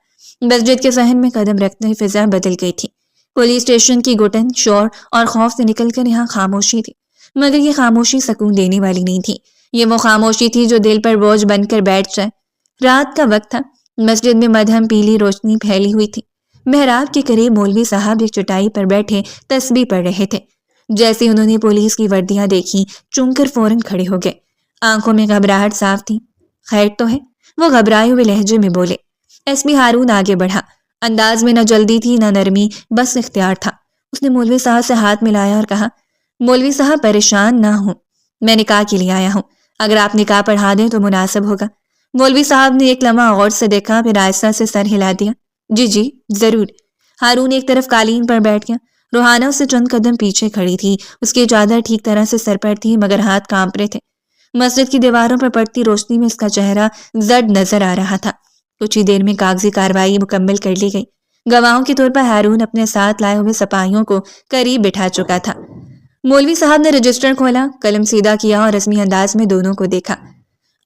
مسجد کے صحن میں قدم رکھتے فضا بدل گئی تھی۔ پولیس اسٹیشن کی گھٹن، شور اور خوف سے نکل کر یہاں خاموشی تھی، مگر یہ خاموشی سکون دینے والی نہیں تھی۔ یہ وہ خاموشی تھی جو دل پر بوجھ بن کر بیٹھ جائے۔ رات کا وقت تھا، مسجد میں مدھم پیلی روشنی پھیلی ہوئی تھی۔ محراب کے قریب مولوی صاحب ایک چٹائی پر بیٹھے تسبیح پڑھ رہے تھے۔ جیسے انہوں نے پولیس کی وردیاں دیکھی، چونک کر فوراً کھڑے ہو گئے۔ آنکھوں میں گھبراہٹ صاف تھی۔ خیر تو ہے؟ وہ گھبرائے ہوئے لہجے میں بولے۔ ایس پی ہارون آگے بڑھا، انداز میں نہ جلدی تھی نہ نرمی، بس اختیار تھا۔ اس نے مولوی صاحب سے ہاتھ ملایا اور کہا، مولوی صاحب پریشان نہ ہوں، میں نکاح کے لیے آیا ہوں، اگر آپ نکاح پڑھا دیں تو مناسب ہوگا۔ مولوی صاحب نے ایک لمحہ غور سے دیکھا، پھر آہستہ سے سر ہلا دیا۔ جی جی ضرور۔ ہارون ایک طرف قالین پر بیٹھ گیا۔ روحانہ اس سے چند قدم پیچھے کھڑی تھی، اس کی چادر ٹھیک طرح سے سر پر تھی مگر ہاتھ کانپ رہے تھے۔ مسجد کی دیواروں پر پڑتی روشنی میں اس کا چہرہ زرد نظر آ رہا تھا۔ کچھ ہی دیر میں کاغذی کارروائی مکمل کر لی گئی۔ گواہوں کے طور پر ہارون اپنے ساتھ لائے ہوئے سپاہیوں کو قریب بٹھا چکا تھا۔ مولوی صاحب نے رجسٹر کھولا، قلم سیدھا کیا اور رسمی انداز میں دونوں کو دیکھا۔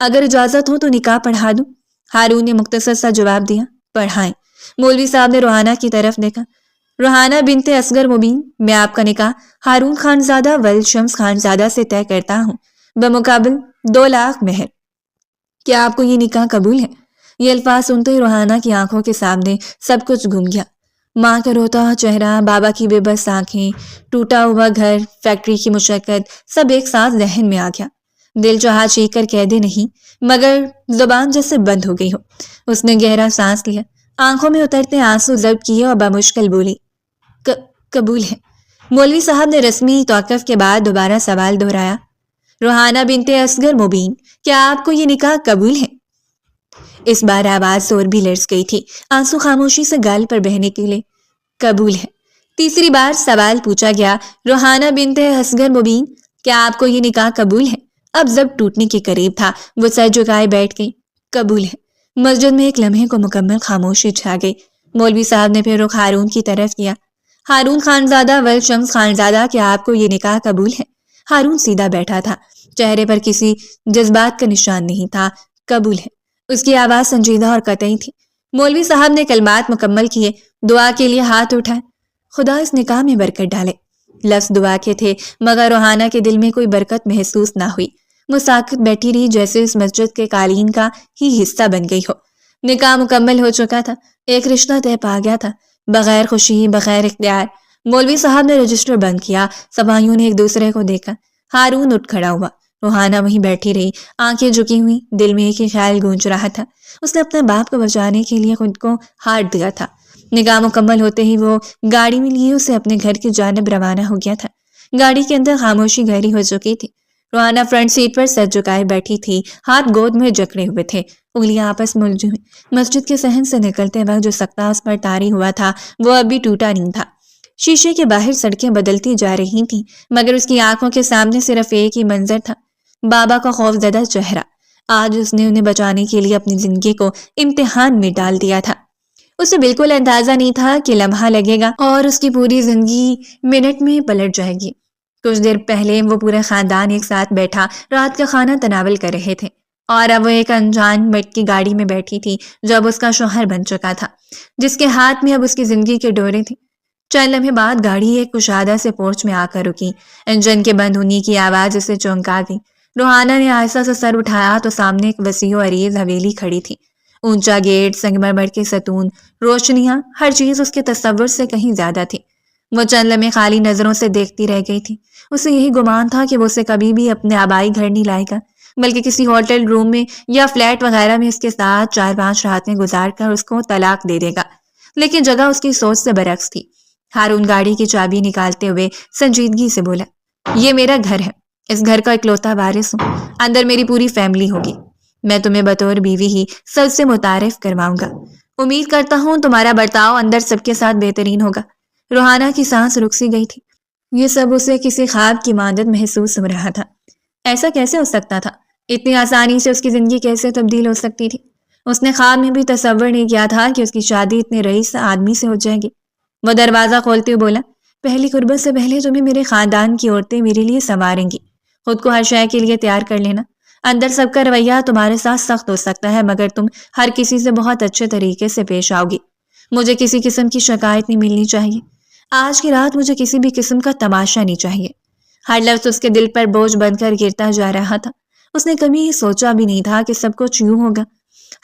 اگر اجازت ہو تو نکاح پڑھا دوں؟ ہارون نے مختصر سا جواب دیا۔ پڑھائیں۔ مولوی صاحب نے روحانہ کی طرف دیکھا۔ روحانہ بنت اصغر مبین، میں آپ کا نکاح ہارون خانزادہ ولد شمس خانزادہ سے طے کرتا ہوں، بمقابل 2 لاکھ مہر۔ کیا آپ کو یہ نکاح قبول ہے؟ یہ الفاظ سنتے ہی روحانہ کی آنکھوں کے سامنے سب کچھ گم گیا۔ ماں کا روتا ہوا چہرہ، بابا کی بے بس آنکھیں، ٹوٹا ہوا گھر، فیکٹری کی مشقت، سب ایک ساتھ ذہن میں آ گیا۔ دل چاہا چیخ کر کہہ دے نہیں، مگر زبان جیسے بند ہو گئی ہو۔ اس نے گہرا سانس لیا، آنکھوں میں اترتے آنسو ضبط کیے اور بمشکل بولی، قبول ہے۔ مولوی صاحب نے رسمی توقف کے بعد دوبارہ سوال دہرایا، روحانہ بنت اصغر مبین، کیا آپ کو یہ نکاح قبول ہے؟ اس بار آواز اور بھی لرز گئی تھی، آنسو خاموشی سے گال پر بہنے کے لیے۔ قبول ہے۔ تیسری بار سوال پوچھا گیا، روحانہ بنت اصغر مبین، کیا آپ کو یہ نکاح قبول ہے؟ اب ضبط ٹوٹنے کے قریب تھا، وہ سر جھکائے بیٹھ گئی۔ قبول ہے۔ مسجد میں ایک لمحے کو مکمل خاموشی چھا گئی۔ مولوی صاحب نے پھر رخ ہارون کی طرف کیا۔ ہارون خانزادہ ولد شمس خانزادہ، کیا آپ کو یہ نکاح قبول ہے؟ ہارون سیدھا بیٹھا تھا، چہرے پر کسی جذبات کا نشان نہیں تھا۔ قبول ہے۔ اس کی آواز سنجیدہ اور قطعی تھی۔ مولوی صاحب نے کلمات مکمل کیے، دعا کے لیے ہاتھ اٹھائے، خدا اس نکاح میں برکت ڈالے۔ لفظ دعا کے تھے مگر روحانہ کے دل میں کوئی برکت محسوس نہ ہوئی۔ وہ ساکت بیٹھی رہی، جیسے اس مسجد کے قالین کا ہی حصہ بن گئی ہو۔ نکاح مکمل ہو چکا تھا، ایک رشتہ طے پا گیا تھا، بغیر خوشی، بغیر اختیار۔ مولوی صاحب نے رجسٹر بند کیا، سپاہیوں نے ایک دوسرے کو دیکھا۔ ہارون اٹھ کھڑا ہوا، روحانہ وہیں بیٹھی رہی، آنکھیں جھکی ہوئی، دل میں ایک ہی خیال گونج رہا تھا۔ اس نے اپنے باپ کو بچانے کے لیے خود کو ہار دیا تھا۔ نکاح مکمل ہوتے ہی وہ گاڑی میں لیے اسے اپنے گھر کی جانب روانہ ہو گیا تھا۔ گاڑی کے اندر خاموشی گہری ہو چکی تھی۔ روحانہ فرنٹ سیٹ پر سر جھکائے بیٹھی تھی، ہاتھ گود میں جکڑے ہوئے تھے، انگلیاں آپس میں الجھی ہوئی۔ مسجد کے صحن سے نکلتے وقت جو سکتہ اس پر طاری ہوا تھا وہ اب بھی ٹوٹا نہیں تھا۔ شیشے کے باہر سڑکیں بدلتی جا رہی تھیں، مگر اس کی آنکھوں کے سامنے صرف ایک ہی منظر تھا، بابا کا خوفزدہ چہرہ۔ آج اس نے انہیں بچانے کے لیے اپنی زندگی کو امتحان میں ڈال دیا تھا۔ اسے بالکل اندازہ نہیں تھا کہ لمحہ لگے گا اور اس کی پوری زندگی منٹ میں پلٹ جائے گی۔ کچھ دیر پہلے وہ پورے خاندان ایک ساتھ بیٹھا رات کا کھانا تناول کر رہے تھے، اور اب وہ ایک انجان مرد کی گاڑی میں بیٹھی تھی جو اب اس کا شوہر بن چکا تھا، جس کے ہاتھ میں اب اس کی زندگی کے ڈورے تھے۔ چند لمحے بعد گاڑی ایک کشادہ سے پورچ میں آ کر رکی۔ انجن کے بند ہونے کی آواز اسے چونکا گئی۔ روحانہ نے آہستہ سے سر اٹھایا تو سامنے ایک وسیع و عریض حویلی کھڑی تھی۔ اونچا گیٹ، سنگمرمر کے ستون، روشنیاں، ہر چیز اس کے تصور سے کہیں زیادہ تھی۔ وہ چند لمحے خالی نظروں سے دیکھتی رہ گئی تھی۔ اسے یہی گمان تھا کہ وہ اسے کبھی بھی اپنے آبائی گھر نہیں لائے گا، بلکہ کسی ہوٹل روم میں یا فلیٹ وغیرہ میں اس کے ساتھ 4-5 راتیں گزار کر اس کو طلاق دے دے گا۔ لیکن جگہ اس کی سوچ سے برعکس تھی۔ ہارون گاڑی کی چابی نکالتے ہوئے سنجیدگی سے بولا، یہ میرا گھر ہے، اس گھر کا اکلوتا وارث ہوں، اندر میری پوری فیملی ہوگی، میں تمہیں بطور بیوی ہی سب سے متعارف کرواؤں گا، امید کرتا ہوں تمہارا برتاؤ اندر سب کے ساتھ بہترین ہوگا۔ روحانہ کی سانس رک سی گئی تھی۔ یہ سب اسے کسی خواب کی مانند محسوس ہو رہا تھا۔ ایسا کیسے ہو سکتا تھا؟ اتنی آسانی سے اس کی زندگی کیسے تبدیل ہو سکتی تھی؟ اس نے خواب میں بھی تصور نہیں کیا تھا کہ اس کی شادی اتنے رئیس آدمی سے ہو جائے گی۔ وہ دروازہ کھولتے ہوئے بولا، پہلی قربت سے پہلے تمہیں میرے خاندان کی عورتیں میرے لیے سنواریں گی، خود کو ہر شے کے لیے تیار کر لینا۔ اندر سب کا رویہ تمہارے ساتھ سخت ہو سکتا ہے، مگر تم ہر کسی سے بہت اچھے طریقے سے پیش آؤ گی۔ مجھے کسی قسم کی شکایت نہیں ملنی چاہیے۔ آج کی رات مجھے کسی بھی قسم کا تماشا نہیں چاہیے۔ ہر لفظ اس کے دل پر بوجھ بن کر گرتا جا رہا تھا۔ اس نے کبھی یہ سوچا بھی نہیں تھا کہ سب کچھ یوں ہوگا۔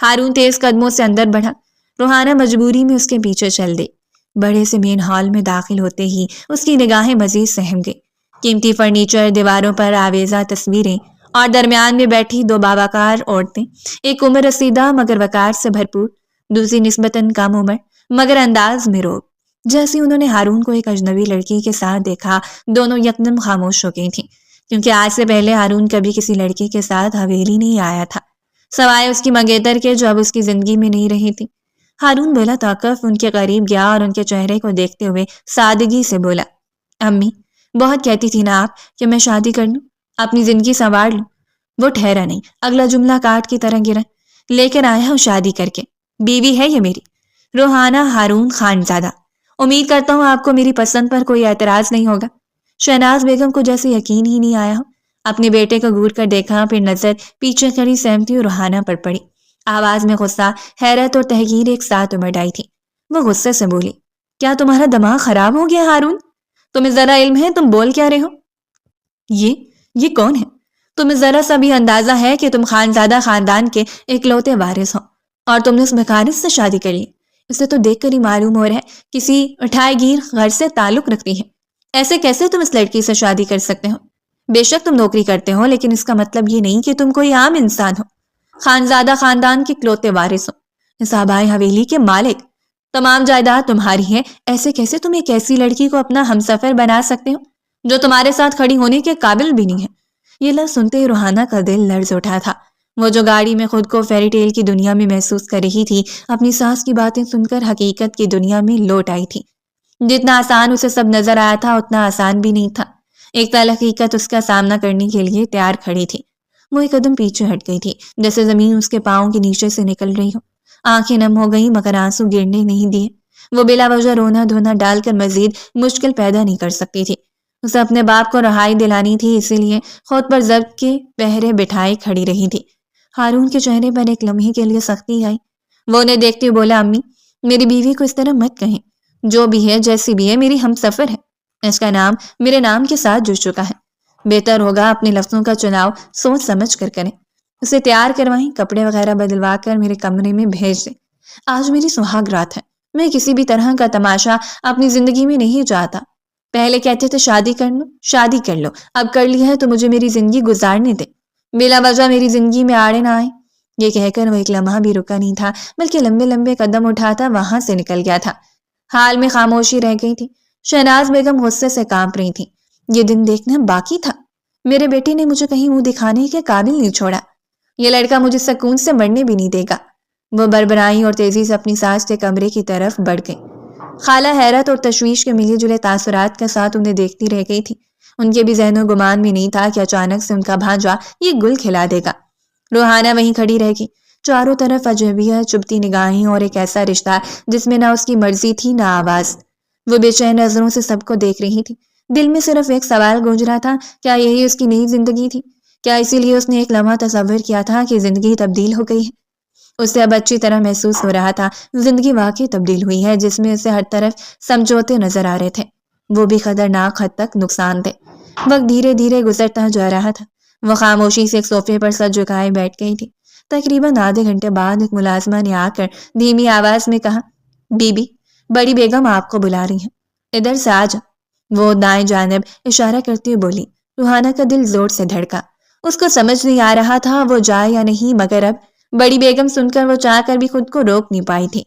ہارون تیز قدموں سے اندر بڑھا۔ روحانہ مجبوری میں اس کے پیچھے چل دی۔ بڑے سے مین ہال میں داخل ہوتے ہی اس کی نگاہیں مزید سہم گئی۔ قیمتی فرنیچر، دیواروں پر آویزہ تصویریں، اور درمیان میں بیٹھی دو باوقار عورتیں، ایک عمر رسیدہ مگر وقار سے بھرپور، دوسری نسبتاً کم عمر مگر انداز میں روب۔ جیسے انہوں نے ہارون کو ایک اجنبی لڑکی کے ساتھ دیکھا، دونوں یکدم خاموش ہو گئی تھیں، کیونکہ آج سے پہلے ہارون کبھی کسی لڑکی کے ساتھ حویلی نہیں آیا تھا، سوائے اس کی منگیتر کے جو اب اس کی زندگی میں نہیں رہی تھی۔ ہارون بلا توقف ان کے قریب گیا اور ان کے چہرے کو دیکھتے ہوئے سادگی سے بولا، امی، بہت کہتی تھی نا آپ کہ میں شادی کر لوں، اپنی زندگی سنوار لوں۔ وہ ٹھہرا نہیں، اگلا جملہ کاٹ کی طرح گرا، لیکن آیا ہوں شادی کر کے، بیوی ہے یہ میری، روحانہ ہارون خانزادہ۔ امید کرتا ہوں آپ کو میری پسند پر کوئی اعتراض نہیں ہوگا۔ شہناز بیگم کو جیسے یقین ہی نہیں آیا ہو، اپنے بیٹے کو گور کر دیکھا، پھر نظر پیچھے کھڑی سہمتی اور روحانہ پر پڑی۔ آواز میں غصہ، حیرت اور تحقیر ایک ساتھ امڑ آئی تھی۔ وہ غصے سے بولی، کیا تمہارا دماغ خراب ہو گیا ہارون؟ تمہیں ذرا علم ہے تم بول کیا رہے ہو؟ یہ کون ہے؟ تمہیں ذرا سا بھی اندازہ ہے کہ تم خانزادہ خاندان کے اکلوتے وارث ہو، اور تم نے اس بکارس سے شادی کر لی؟ اسے تو دیکھ کر ہی معلوم ہو رہا ہے کسی اٹھائے گیر گھر سے تعلق رکھتی ہے۔ ایسے کیسے تم اس لڑکی سے شادی کر سکتے ہو؟ بے شک تم نوکری کرتے ہو، لیکن اس کا مطلب یہ نہیں کہ تم کوئی عام انسان ہو۔ خانزادہ خاندان کے اکلوتے وارث ہو، اس آبائی حویلی کے مالک، تمام جائیداد تمہاری ہے، ایسے کیسے تم ایک ایسی لڑکی کو اپنا ہمسفر بنا سکتے ہو جو تمہارے ساتھ کھڑی ہونے کے قابل بھی نہیں ہے؟ یہ لفظ سنتے ہی روحانہ کا دل لرز اٹھا تھا۔ وہ جو گاڑی میں خود کو فیری ٹیل کی دنیا میں محسوس کر رہی تھی، اپنی ساس کی باتیں سن کر حقیقت کی دنیا میں لوٹ آئی تھی۔ جتنا آسان اسے سب نظر آیا تھا اتنا آسان بھی نہیں تھا۔ ایک طرح حقیقت اس کا سامنا کرنے کے لیے تیار کھڑی تھی۔ وہ ایک قدم پیچھے ہٹ گئی تھی، جیسے زمین اس کے پاؤں کے نیچے سے نکل رہی ہو۔ آنکھیں نم ہو گئیں مگر آنسو گرنے نہیں دیے۔ وہ بلا وجہ رونا دھونا ڈال کر مزید مشکل پیدا نہیں کر سکتی تھی۔ اسے اپنے باپ کو رہائی دلانی تھی، اسی لیے خود پر ضبط کے پہرے بٹھائے کھڑی رہی تھی۔ ہارون کے چہرے پر ایک لمحے کے لیے سختی آئی۔ وہ انہیں دیکھتے ہوئے بولا، امی، میری بیوی کو اس طرح مت کہیں، جو بھی ہے جیسی بھی ہے میری ہم سفر ہے، اس کا نام میرے نام کے ساتھ جڑ چکا ہے۔ بہتر ہوگا اپنے لفظوں کا چناؤ سوچ سمجھ کر کریں۔ اسے تیار کروائیں، کپڑے وغیرہ بدلوا کر میرے کمرے میں بھیج دیں۔ آج میری سہاگ رات ہے، میں کسی بھی طرح کا تماشا اپنی زندگی میں نہیں چاہتا۔ پہلے کہتے تھے شادی کر لو، اب کر لی ہے تو مجھے میری زندگی گزارنے دے، بلا وجہ میری زندگی میں آڑے نہ آئے۔ یہ کہہ کر وہ ایک لمحہ بھی رکا نہیں تھا، بلکہ لمبے لمبے قدم اٹھاتا وہاں سے نکل گیا تھا۔ حال میں خاموشی رہ گئی تھی۔ شہناز بیگم غصے سے کانپ رہی تھی۔ یہ دن دیکھنا باقی تھا۔ میرے بیٹے نے مجھے کہیں منہ دکھانے کے قابل نہیں چھوڑا۔ یہ لڑکا مجھے سکون سے مرنے بھی نہیں دے گا۔ وہ بربرائیں اور تیزی سے اپنی ساس کے کمرے کی طرف بڑھ گئی۔ خالہ حیرت اور تشویش کے ملے جلے تاثرات کے ساتھ انہیں دیکھتی رہ گئی تھی۔ ان کے بھی ذہن و گمان میں نہیں تھا کہ اچانک سے ان کا بھانجا یہ گل کھلا دے گا۔ روحانہ وہیں کھڑی رہ گئی، چاروں طرف اجنبیہ چبھتی نگاہیں اور ایک ایسا رشتہ جس میں نہ اس کی مرضی تھی نہ آواز۔ وہ بے چین نظروں سے سب کو دیکھ رہی تھی۔ دل میں صرف ایک سوال گونج رہا تھا، کیا یہی اس کی نئی زندگی تھی؟ کیا اسی لیے اس نے ایک لمحہ تصور کیا تھا کہ زندگی تبدیل ہو گئی ہے؟ اسے اب اچھی طرح محسوس ہو رہا تھا زندگی واقعی تبدیل ہوئی ہے، جس میں اسے ہر طرف سمجھوتے نظر آ رہے تھے، وہ بھی خطرناک حد تک نقصان دہ۔ وقت دھیرے دھیرے گزرتا جا رہا تھا۔ وہ خاموشی سے ایک صوفے پر سر جھکائے بیٹھ گئی تھی۔ تقریباً آدھے گھنٹے بعد ایک ملازمہ نے آ کر دھیمی آواز میں کہا، بی بی، بڑی بیگم آپ کو بلا رہی ہیں، ادھر سے آ جا۔ وہ دائیں جانب اشارہ کرتی ہوئی بولی۔ روحانہ کا دل زور سے دھڑکا۔ اس کو سمجھ نہیں آ رہا تھا وہ جائے یا نہیں، مگر اب بڑی بیگم سن کر وہ چاہ کر بھی خود کو روک نہیں پائی تھی۔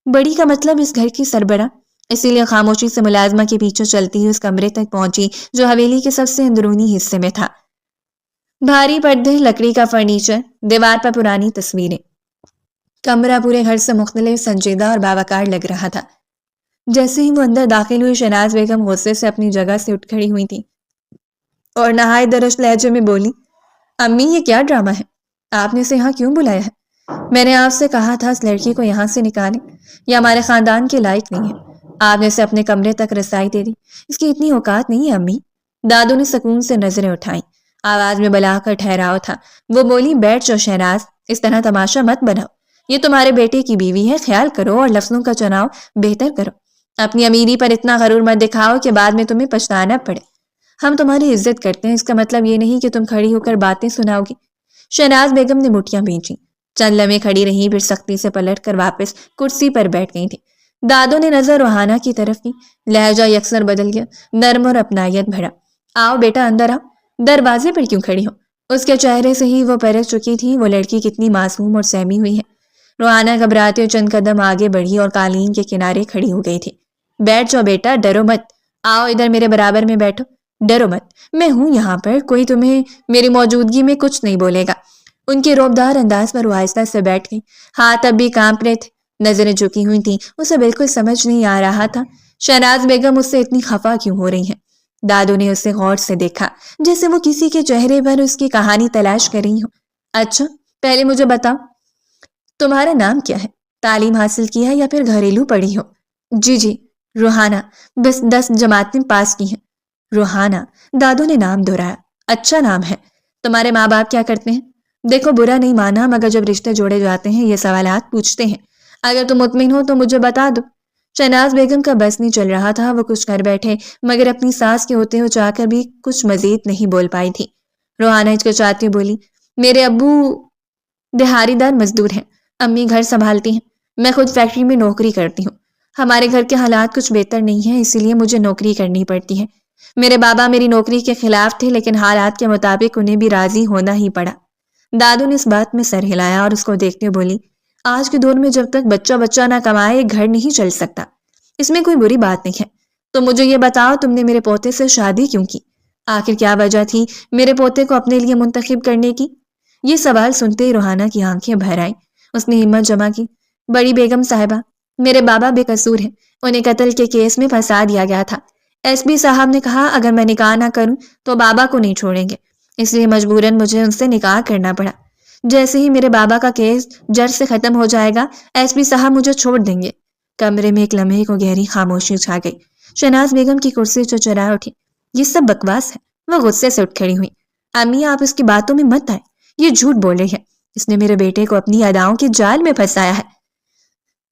بڑی کا مطلب اس گھر کی سربراہ، اسی لیے خاموشی سے ملازمہ کے پیچھے چلتی ہوئی اس کمرے تک پہنچی جو حویلی کے سب سے اندرونی حصے میں تھا۔ بھاری پردے، لکڑی کا فرنیچر، دیوار پر پرانی تصویریں۔ کمرہ پورے گھر سے مختلف، سنجیدہ اور باوقار لگ رہا تھا۔ جیسے ہی وہ اندر داخل ہوئی، شہناز بیگم غصے سے اپنی جگہ سے اٹھ کھڑی ہوئی تھی اور نہایت درشت لہجے میں بولی، امی یہ کیا ڈرامہ ہے؟ آپ نے اسے یہاں کیوں بلایا ہے؟ میں نے آپ سے کہا تھا اس لڑکی کو یہاں سے نکالیں، یہ ہمارے خاندان کے لائق نہیں ہے۔ آپ نے اسے اپنے کمرے تک رسائی دے دی، اس کی اتنی اوقات نہیں ہے امی۔ دادو نے سکون سے نظریں اٹھائیں، آواز میں بلا کر ٹھہراؤ تھا۔ وہ بولی، بیٹھ جاؤ شہناز، اس طرح تماشا مت بناؤ، یہ تمہارے بیٹے کی بیوی ہے، خیال کرو اور لفظوں کا چناؤ بہتر کرو۔ اپنی امیری پر اتنا غرور مت دکھاؤ کہ بعد میں تمہیں پچھتانا پڑے۔ ہم تمہاری عزت کرتے ہیں، اس کا مطلب یہ نہیں کہ تم کھڑی ہو کر باتیں سناؤ گی۔ شہناز بیگم نے مٹھیاں بھینچی، چند لمحے کھڑی رہی، پھر سختی سے پلٹ کر واپس کرسی پر بیٹھ گئی تھی۔ دادو نے نظر روحانہ کی طرف کی، لہجہ یکسر بدل گیا، نرم اور اپنائیت بھرا۔ آؤ بیٹا اندر آؤ، دروازے پر کیوں کھڑی ہو؟ اس کے چہرے سے ہی وہ پرکھ چکی تھی وہ لڑکی کتنی معصوم اور سہمی ہوئی ہے۔ روحانہ گھبراتے ہوئے چند قدم آگے بڑھی اور قالین کے کنارے کھڑی ہو گئی تھی۔ بیٹھ جاؤ بیٹا، ڈرو مت، آؤ ادھر میرے برابر میں بیٹھو، ڈرو مت، میں ہوں یہاں پر، کوئی تمہیں میری موجودگی میں کچھ نہیں بولے گا۔ ان کے روبدار انداز پر وہ آہستہ سے بیٹھ گئی، ہاتھ اب بھی کانپ رہے تھے، نظریں جھکی ہوئی تھیں۔ اسے بالکل سمجھ نہیں آ رہا تھا شہناز بیگم اس سے اتنی خفا کیوں ہو رہی ہیں۔ دادو نے اسے غور سے دیکھا، جیسے وہ کسی کے چہرے پر اس کی کہانی تلاش کر رہی ہو۔ اچھا پہلے مجھے بتاؤ، تمہارا نام کیا ہے؟ تعلیم حاصل کی ہے یا پھر گھریلو پڑھی ہو؟ جی روحانہ، بس 10 جماعتیں پاس کی ہیں۔ روحانہ، دادو نے نام دہرایا۔ اچھا نام ہے، تمہارے ماں باپ کیا کرتے ہیں؟ دیکھو برا نہیں مانا، مگر جب رشتے جوڑے جاتے ہیں یہ سوالات پوچھتے ہیں، اگر تم مطمئن ہو تو مجھے بتا دو۔ شہناز بیگم کا بس نہیں چل رہا تھا، وہ کچھ کر بیٹھے مگر اپنی ساس کے ہوتے ہو چاہ کر بھی کچھ مزید نہیں بول پائی تھی۔ روحانہ ہچکچاتی بولی، میرے ابو دہاڑی دار مزدور ہیں، امی گھر سنبھالتی ہیں، میں خود فیکٹری میں نوکری کرتی ہوں۔ ہمارے گھر کے حالات کچھ بہتر نہیں ہیں، اسی لیے مجھے نوکری کرنی پڑتی ہے۔ میرے بابا میری نوکری کے خلاف تھے، لیکن حالات کے مطابق انہیں بھی راضی ہونا ہی پڑا۔ دادو نے اس بات میں سر ہلایا اور اس کو دیکھتے بولی، آج کے دور میں جب تک بچہ نہ کمائے ایک گھر نہیں چل سکتا، اس میں کوئی بری بات نہیں ہے۔ تو مجھے یہ بتاؤ، تم نے میرے پوتے سے شادی کیوں کی؟ آخر کیا وجہ تھی میرے پوتے کو اپنے لیے منتخب کرنے کی؟ یہ سوال سنتے ہی روحانہ کی آنکھیں بھر آئیں۔ اس نے ہمت جمع کی، بڑی بیگم صاحبہ، میرے بابا بے قصور ہیں، انہیں قتل کے کیس میں پھنسا دیا گیا تھا۔ ایس پی صاحب نے کہا اگر میں نکاح نہ کروں تو بابا کو نہیں چھوڑیں گے، اس لیے مجبوراً مجھے ان سے نکاح کرنا پڑا۔ جیسے ہی میرے بابا کا کیس جڑ سے ختم ہو جائے گا، ایس پی صاحب مجھے چھوڑ دیں گے۔ کمرے میں ایک لمحے کو گہری خاموشی چھا گئی۔ شہناز بیگم کی کرسی چرچرا اٹھی، یہ سب بکواس ہے۔ وہ غصے سے اٹھ کھڑی ہوئی، امی آپ اس کی باتوں میں مت آئے، یہ جھوٹ بول رہی ہے، اس نے میرے بیٹے کو اپنی اداؤں کے جال میں پھنسایا ہے۔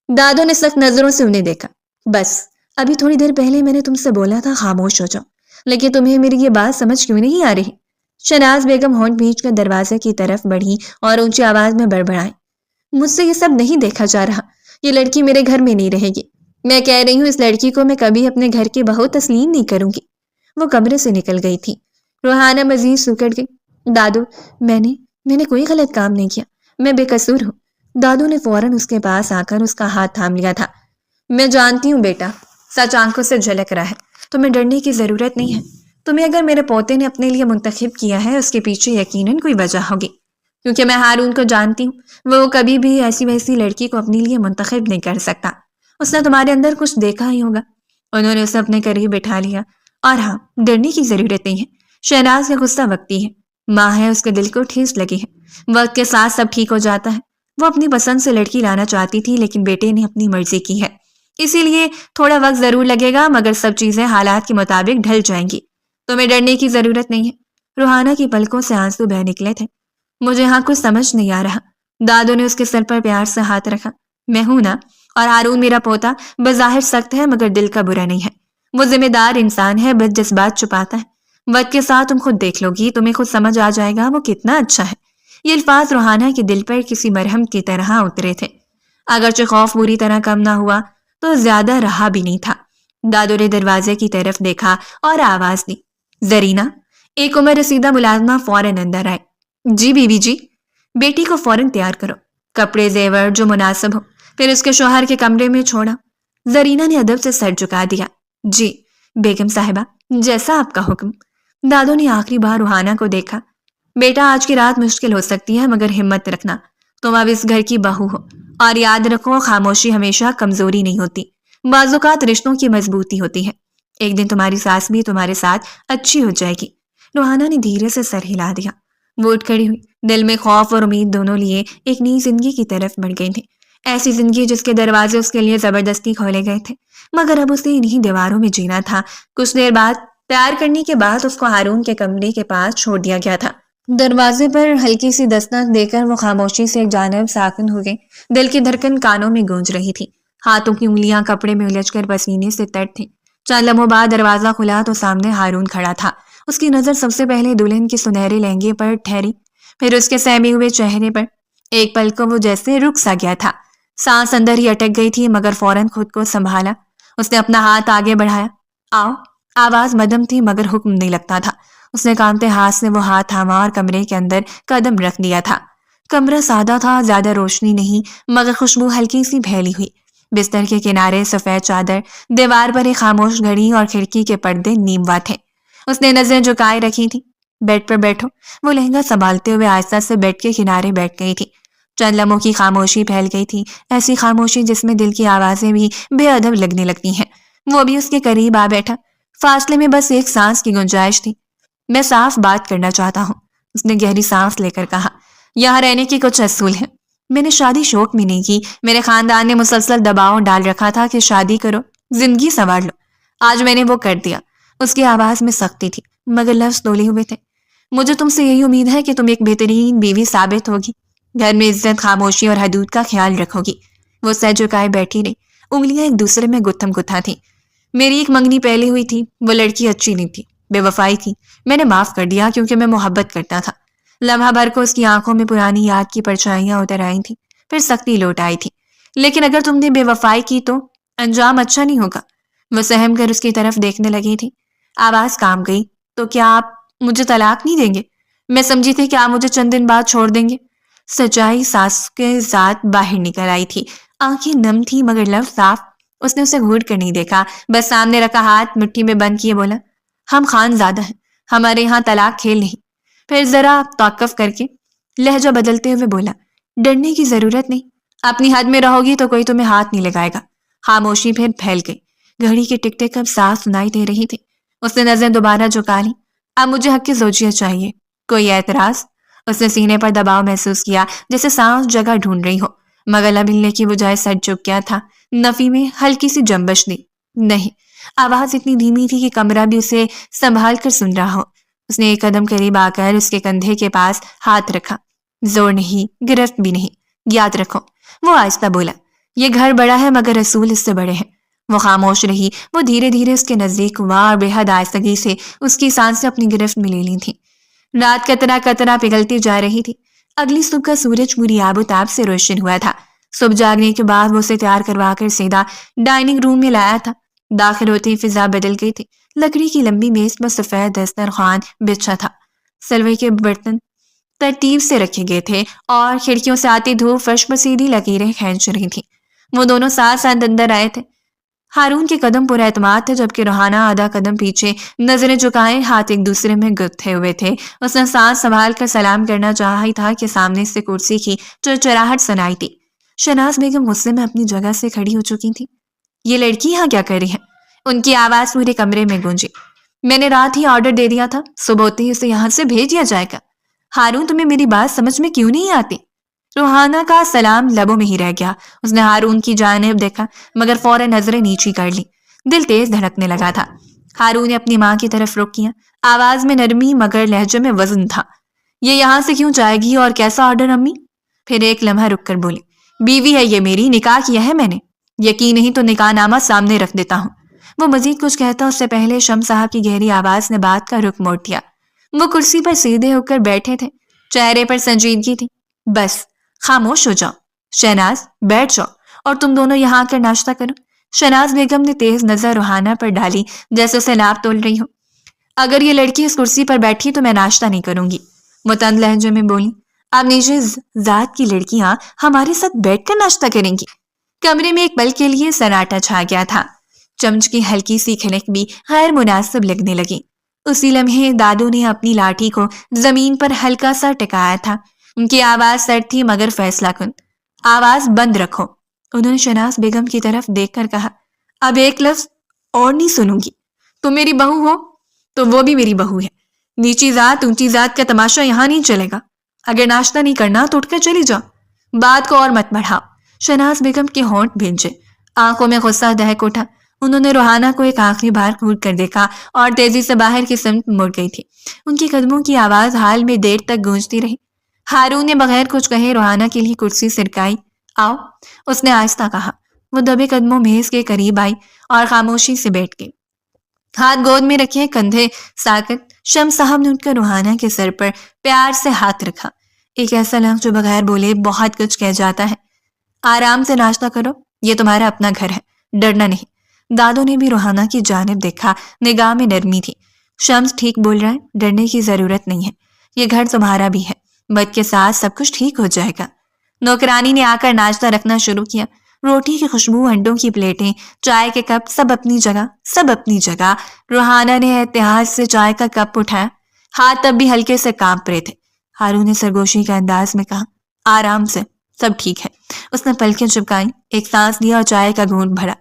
دادو نے سخت نظروں سے انہیں دیکھا، بس ابھی تھوڑی دیر پہلے میں نے تم سے بولا تھا خاموش ہو جاؤ، لیکن تمہیں میری یہ بات سمجھ کیوں نہیں آ رہی؟ شہناز بیگم ہونٹ بھینچ کر دروازے کی طرف بڑھی اور اونچی آواز میں بڑبڑائیں، مجھ سے یہ سب نہیں دیکھا جا رہا، یہ لڑکی میرے گھر میں نہیں رہے گی۔ میں کہہ رہی ہوں اس لڑکی کو میں کبھی اپنے گھر کی بہو تسلیم نہیں کروں گی۔ وہ کمرے سے نکل گئی تھی۔ روحانہ مزید سکڑ گئی۔ دادو، میں نے کوئی غلط کام نہیں کیا، میں بے قصور ہوں۔ دادو نے فوراً اس کے پاس آ کر اس کا ہاتھ تھام لیا تھا۔ میں جانتی ہوں بیٹا، سچ آنکھوں سے جھلک رہا ہے، تمہیں ڈرنے کی ضرورت نہیں ہے۔ تمہیں اگر میرے پوتے نے اپنے لیے منتخب کیا ہے اس کے پیچھے یقیناً کوئی وجہ ہوگی، کیونکہ میں ہارون کو جانتی ہوں، وہ کبھی بھی ایسی ویسی لڑکی کو اپنے لیے منتخب نہیں کر سکتا۔ اس نے تمہارے اندر کچھ دیکھا ہی ہوگا۔ انہوں نے اسے اپنے قریب بٹھا لیا۔ اور ہاں، ڈرنے کی ضرورت نہیں ہے۔ شہناز کا غصہ وقتی ہے، ماں ہے، اس کے دل کو ٹھیس لگی ہے، وقت کے ساتھ سب ٹھیک ہو جاتا ہے۔ وہ اپنی پسند سے لڑکی لانا چاہتی تھی لیکن بیٹے نے اپنی مرضی کی ہے، اسی لیے تھوڑا وقت ضرور لگے گا مگر سب چیزیں حالات کے مطابق ڈھل جائیں گی۔ تمہیں ڈرنے کی ضرورت نہیں ہے۔ روحانہ کی پلکوں سے آنسو بہہ نکلے تھے۔ مجھے ہاں کچھ سمجھ نہیں آ رہا۔ دادو نے اس کے سر پر پیار سے ہاتھ رکھا۔ میں ہوں نا، اور ہارون میرا پوتا بظاہر سخت ہے مگر دل کا برا نہیں ہے۔ وہ ذمہ دار انسان ہے، بس جذبات چھپاتا ہے۔ وقت کے ساتھ تم خود دیکھ لو گی، تمہیں خود سمجھ آ جائے گا وہ کتنا اچھا ہے۔ یہ الفاظ روحانہ کے دل پر کسی مرہم کی طرح اترے تھے۔ اگرچہ خوف پوری طرح کم نہ ہوا تو زیادہ رہا بھی نہیں تھا۔ دادو نے دروازے کی طرف دیکھا اور آواز دی، زرینہ۔ ایک عمر رسیدہ ملازمہ فوراً اندر آئے۔ جی بیوی جی۔ بیٹی کو فوراً تیار کرو، کپڑے زیور جو مناسب ہو، پھر اس کے شوہر کے کمرے میں چھوڑا۔ زرینہ نے ادب سے سر جھکا دیا۔ جی بیگم صاحبہ، جیسا آپ کا حکم۔ دادو نے آخری بار روحانہ کو دیکھا۔ بیٹا، آج کی رات مشکل ہو سکتی ہے مگر ہمت رکھنا، تم اب اس گھر کی بہو ہو، اور یاد رکھو خاموشی ہمیشہ کمزوری نہیں ہوتی، بعض اوقات رشتوں کی مضبوطی ہوتی ہے۔ ایک دن تمہاری ساس بھی تمہارے ساتھ اچھی ہو جائے گی۔ روحانہ نے دھیرے سے سر ہلا دیا۔ وہ اٹھ کھڑی ہوئی، دل میں خوف اور امید دونوں لیے ایک نئی زندگی کی طرف بڑھ گئی تھی، ایسی زندگی جس کے دروازے اس کے لیے زبردستی کھولے گئے تھے، مگر اب اسے انہی دیواروں میں جینا تھا۔ کچھ دیر بعد پیار کرنے کے بعد اس کو ہارون کے کمرے کے پاس چھوڑ دیا گیا تھا۔ دروازے پر ہلکی سی دستک دے کر وہ خاموشی سے ایک جانب ساکن ہو گئی۔ دل کی دھڑکن کانوں میں گونج رہی تھی، ہاتھوں کی انگلیاں کپڑے میں الجھ کر پسینے سے تر تھیں۔ چند لمحوں بعد دروازہ کھلا تو سامنے ہارون کھڑا تھا۔ اس کی نظر سب سے پہلے دلہن کے سنہرے لہنگے پر ٹھہری، پھر اس کے سہمے ہوئے چہرے پر۔ ایک پل کو وہ جیسے رک سا گیا تھا، سانس اندر ہی اٹک گئی تھی مگر فوراً خود کو سنبھالا۔ اس نے اپنا ہاتھ آگے بڑھایا۔ آؤ۔ آواز مدم تھی مگر حکم نہیں لگتا تھا۔ اس نے کانپتے ہاتھ سے وہ ہاتھ تھاما اور کمرے کے اندر قدم رکھ دیا تھا۔ کمرہ سادہ تھا، زیادہ روشنی نہیں مگر خوشبو ہلکی سی پھیلی ہوئی۔ بستر کے کنارے سفید چادر، دیوار پر ایک خاموش گھڑی اور کھڑکی کے پردے نیم وا تھے۔ اس نے نظریں جھکائے رکھی تھی۔ بیڈ پر بیٹھو۔ وہ لہنگا سنبھالتے ہوئے آہستہ سے بیڈ کے کنارے بیٹھ گئی تھی۔ چند لمحوں کی خاموشی پھیل گئی تھی، ایسی خاموشی جس میں دل کی آوازیں بھی بے ادب لگنے لگتی ہیں۔ وہ بھی اس کے قریب آ بیٹھا، فاصلے میں بس ایک سانس کی گنجائش تھی۔ میں صاف بات کرنا چاہتا ہوں، اس نے گہری سانس لے کر کہا۔ یہاں رہنے کے کچھ اصول ہیں۔ میں نے شادی شوق میں نہیں کی، میرے خاندان نے مسلسل دباؤ ڈال رکھا تھا کہ شادی کرو، زندگی سنوار لو۔ آج میں نے وہ کر دیا۔ اس کی آواز میں سختی تھی مگر لفظ تولے ہوئے تھے۔ مجھے تم سے یہی امید ہے کہ تم ایک بہترین بیوی ثابت ہوگی، گھر میں عزت، خاموشی اور حدود کا خیال رکھو گی۔ وہ سر جھکائے بیٹھی رہی، انگلیاں ایک دوسرے میں گتھم گتھا تھیں۔ میری ایک منگنی پہلے ہوئی تھی، وہ لڑکی اچھی نہیں تھی، بے وفائی تھی، میں نے معاف کر دیا کیونکہ میں محبت کرتا تھا۔ لمحہ بھر کو اس کی آنکھوں میں پرانی یاد کی پرچھائیاں اتر آئی تھیں، پھر سختی لوٹ آئی تھی۔ لیکن اگر تم نے بے وفائی کی تو انجام اچھا نہیں ہوگا۔ وہ سہم کر اس کی طرف دیکھنے لگی تھی۔ آواز کام گئی۔ تو کیا آپ مجھے طلاق نہیں دیں گے؟ میں سمجھی تھی کہ آپ مجھے چند دن بعد چھوڑ دیں گے۔ سچائی سانس کے ذات باہر نکل آئی تھی، آنکھیں نم تھی مگر لفظ صاف۔ اس نے اسے گھوٹ کر نہیں دیکھا، بس سامنے رکھا ہاتھ مٹھی میں بند کیے بولا، ہم خان زادہ ہیں، ہمارے یہاں طلاق کھیل نہیں۔ پھر ذرا توقف کر کے لہجہ بدلتے ہوئے بولا، ڈرنے کی ضرورت نہیں، اپنی حد میں رہو گی تو کوئی تمہیں ہاتھ نہیں لگائے گا۔ خاموشی پھر پھیل گئی، گھڑی کے ٹک ٹک اب صاف سنائی دے رہی تھی۔ اس نے نظریں دوبارہ جھکا لی۔ اب مجھے حق کی زوجیت چاہیے، کوئی اعتراض؟ اس نے سینے پر دباؤ محسوس کیا جیسے سانس جگہ ڈھونڈ رہی ہو، مگر لب ہلنے کی بجائے سر جھک گیا تھا۔ نفی میں ہلکی سی جنبش دی۔ نہیں۔ آواز اتنی دھیمی تھی کہ کمرہ بھی اسے سنبھال کر سن رہا ہو۔ اس نے ایک قدم قریب آ کر اس کے کندھے کے پاس ہاتھ رکھا۔ زور نہیں، گرفت بھی نہیں، یاد رکھو۔ وہ آہستہ بولا، یہ گھر بڑا ہے مگر رسول اس سے بڑے ہیں۔ وہ خاموش رہی۔ وہ دھیرے دھیرے اس کے نزدیک ہوا اور بے حد آہستگی سے اس کی سانسیں اپنی گرفت میں لے لی تھیں۔ رات قطرہ قطرہ پگھلتی جا رہی تھی۔ اگلی صبح کا سورج پوری آب و تاب سے روشن ہوا تھا۔ صبح جاگنے کے بعد وہ اسے تیار کروا کر سیدھا ڈائننگ روم میں لایا تھا۔ داخل ہوتے ہی فضا بدل گئی تھی۔ لکڑی کی لمبی میز پر سفید دسترخوان بچھا تھا، سلوے کے برتن ترتیب سے رکھے گئے تھے اور کھڑکیوں سے آتی دھوپ فرش پر سیدھی لکیریں کھینچ رہی تھی۔ وہ دونوں ساتھ ساتھ اندر آئے تھے۔ ہارون کے قدم پر اعتماد تھے، جبکہ روحانہ آدھا قدم پیچھے نظریں جھکائے ہاتھ ایک دوسرے میں گتھے ہوئے تھے۔ اس نے سانس سنبھال کر سلام کرنا چاہا ہی تھا کہ سامنے سے کرسی کی چرچراہٹ سنائی تھی۔ شہناز بیگم غصے میں اپنی جگہ سے کھڑی ہو چکی تھی۔ یہ لڑکی یہاں کیا کر رہی ہے؟ ان کی آواز پورے کمرے میں گونجی۔ میں نے رات ہی آرڈر دے دیا تھا، صبح ہوتے ہی اسے یہاں سے بھیج دیا جائے گا۔ ہارون تمہیں میری بات سمجھ میں کیوں نہیں آتی؟ روحانہ کا سلام لبوں میں ہی رہ گیا۔ اس نے ہارون کی جانب دیکھا مگر فوراً نظریں نیچی کر لی۔ دل تیز دھڑکنے لگا تھا۔ ہارون نے اپنی ماں کی طرف رخ کیا، آواز میں نرمی مگر لہجے میں وزن تھا۔ یہ یہاں سے کیوں جائے گی اور کیسا آرڈر امی؟ پھر ایک لمحہ رک کر بولی، بیوی ہے یہ میری، نکاح کیا ہے میں نے، یقین نہیں تو نکاح نامہ سامنے رکھ دیتا ہوں۔ وہ مزید کچھ کہتا اس سے پہلے شمس صاحب کی گہری آواز نے بات کا رخ موڑ دیا۔ وہ کرسی پر سیدھے ہو کر بیٹھے تھے، چہرے پر سنجیدگی تھی۔ بس خاموش ہو جاؤ، شہناز بیٹھ جاؤ اور تم دونوں یہاں آ کر ناشتہ کرو۔ شہناز بیگم نے تیز نظر روحانہ پر ڈالی جیسے اسے ناپ تول رہی ہو۔ اگر یہ لڑکی اس کرسی پر بیٹھی تو میں ناشتہ نہیں کروں گی، وہ تند لہجے میں بولی۔ اب نیچے ذات کی لڑکیاں ہمارے ساتھ بیٹھ کر ناشتہ کریں گی؟ کمرے میں ایک پل کے لیے سناٹا چھا گیا تھا۔ چمچ کی ہلکی سی کھنک بھی غیر مناسب لگنے لگی۔ اسی لمحے دادو نے اپنی لاٹھی کو زمین پر ہلکا سا ٹکایا تھا۔ ان کی آواز سرد تھی مگر فیصلہ کن۔ آواز بند رکھو، انہوں نے شہناز بیگم کی طرف دیکھ کر کہا۔ اب ایک لفظ اور نہیں سنوں گی۔ تم میری بہو ہو تو وہ بھی میری بہو ہے۔ نیچی ذات اونچی ذات کا تماشا یہاں نہیں چلے گا۔ اگر ناشتہ نہیں کرنا تو اٹھ کر چلی جاؤ، بات کو اور مت بڑھاؤ۔ شہناز بیگم کے ہونٹ بھیجے، آنکھوں میں غصہ دہک اٹھا۔ انہوں نے روحانہ کو ایک آخری بار گھور کر دیکھا اور تیزی سے باہر کی سمت مڑ گئی تھی۔ ان کے قدموں کی آواز حال میں دیر تک گونجتی رہی۔ ہارون نے بغیر کچھ کہے روحانہ کے لیے کرسی سرکائی۔ آؤ، اس نے آہستہ کہا۔ وہ دبے قدموں میز کے قریب آئی اور خاموشی سے بیٹھ گئی، ہاتھ گود میں رکھے، کندھے ساکت۔ شمس صاحب نے اٹھ کر روحانہ کے سر پر پیار سے ہاتھ رکھا، ایک ایسا لفظ جو بغیر بولے بہت کچھ کہہ جاتا ہے۔ آرام سے ناشتہ کرو، یہ تمہارا اپنا گھر ہے، ڈرنا نہیں۔ دادو نے بھی روحانہ کی جانب دیکھا، نگاہ میں نرمی تھی۔ شمس ٹھیک بول رہا ہے، ڈرنے کی ضرورت نہیں ہے، یہ گھر تمہارا بھی ہے، وقت کے ساتھ سب کچھ ٹھیک ہو جائے گا۔ نوکرانی نے آ کر ناشتہ رکھنا شروع کیا۔ روٹی کی خوشبو، انڈوں کی پلیٹیں، چائے کے کپ، سب اپنی جگہ، سب اپنی جگہ۔ روحانہ نے احتیاط سے چائے کا کپ اٹھایا، ہاتھ تب بھی ہلکے سے کانپ رہے تھے۔ ہارون نے سرگوشی کے انداز میں کہا، آرام سے، سب ٹھیک ہے۔ اس نے پلکیں چپکائیں، ایک سانس لیا اور چائے کا گھونٹ بھرا۔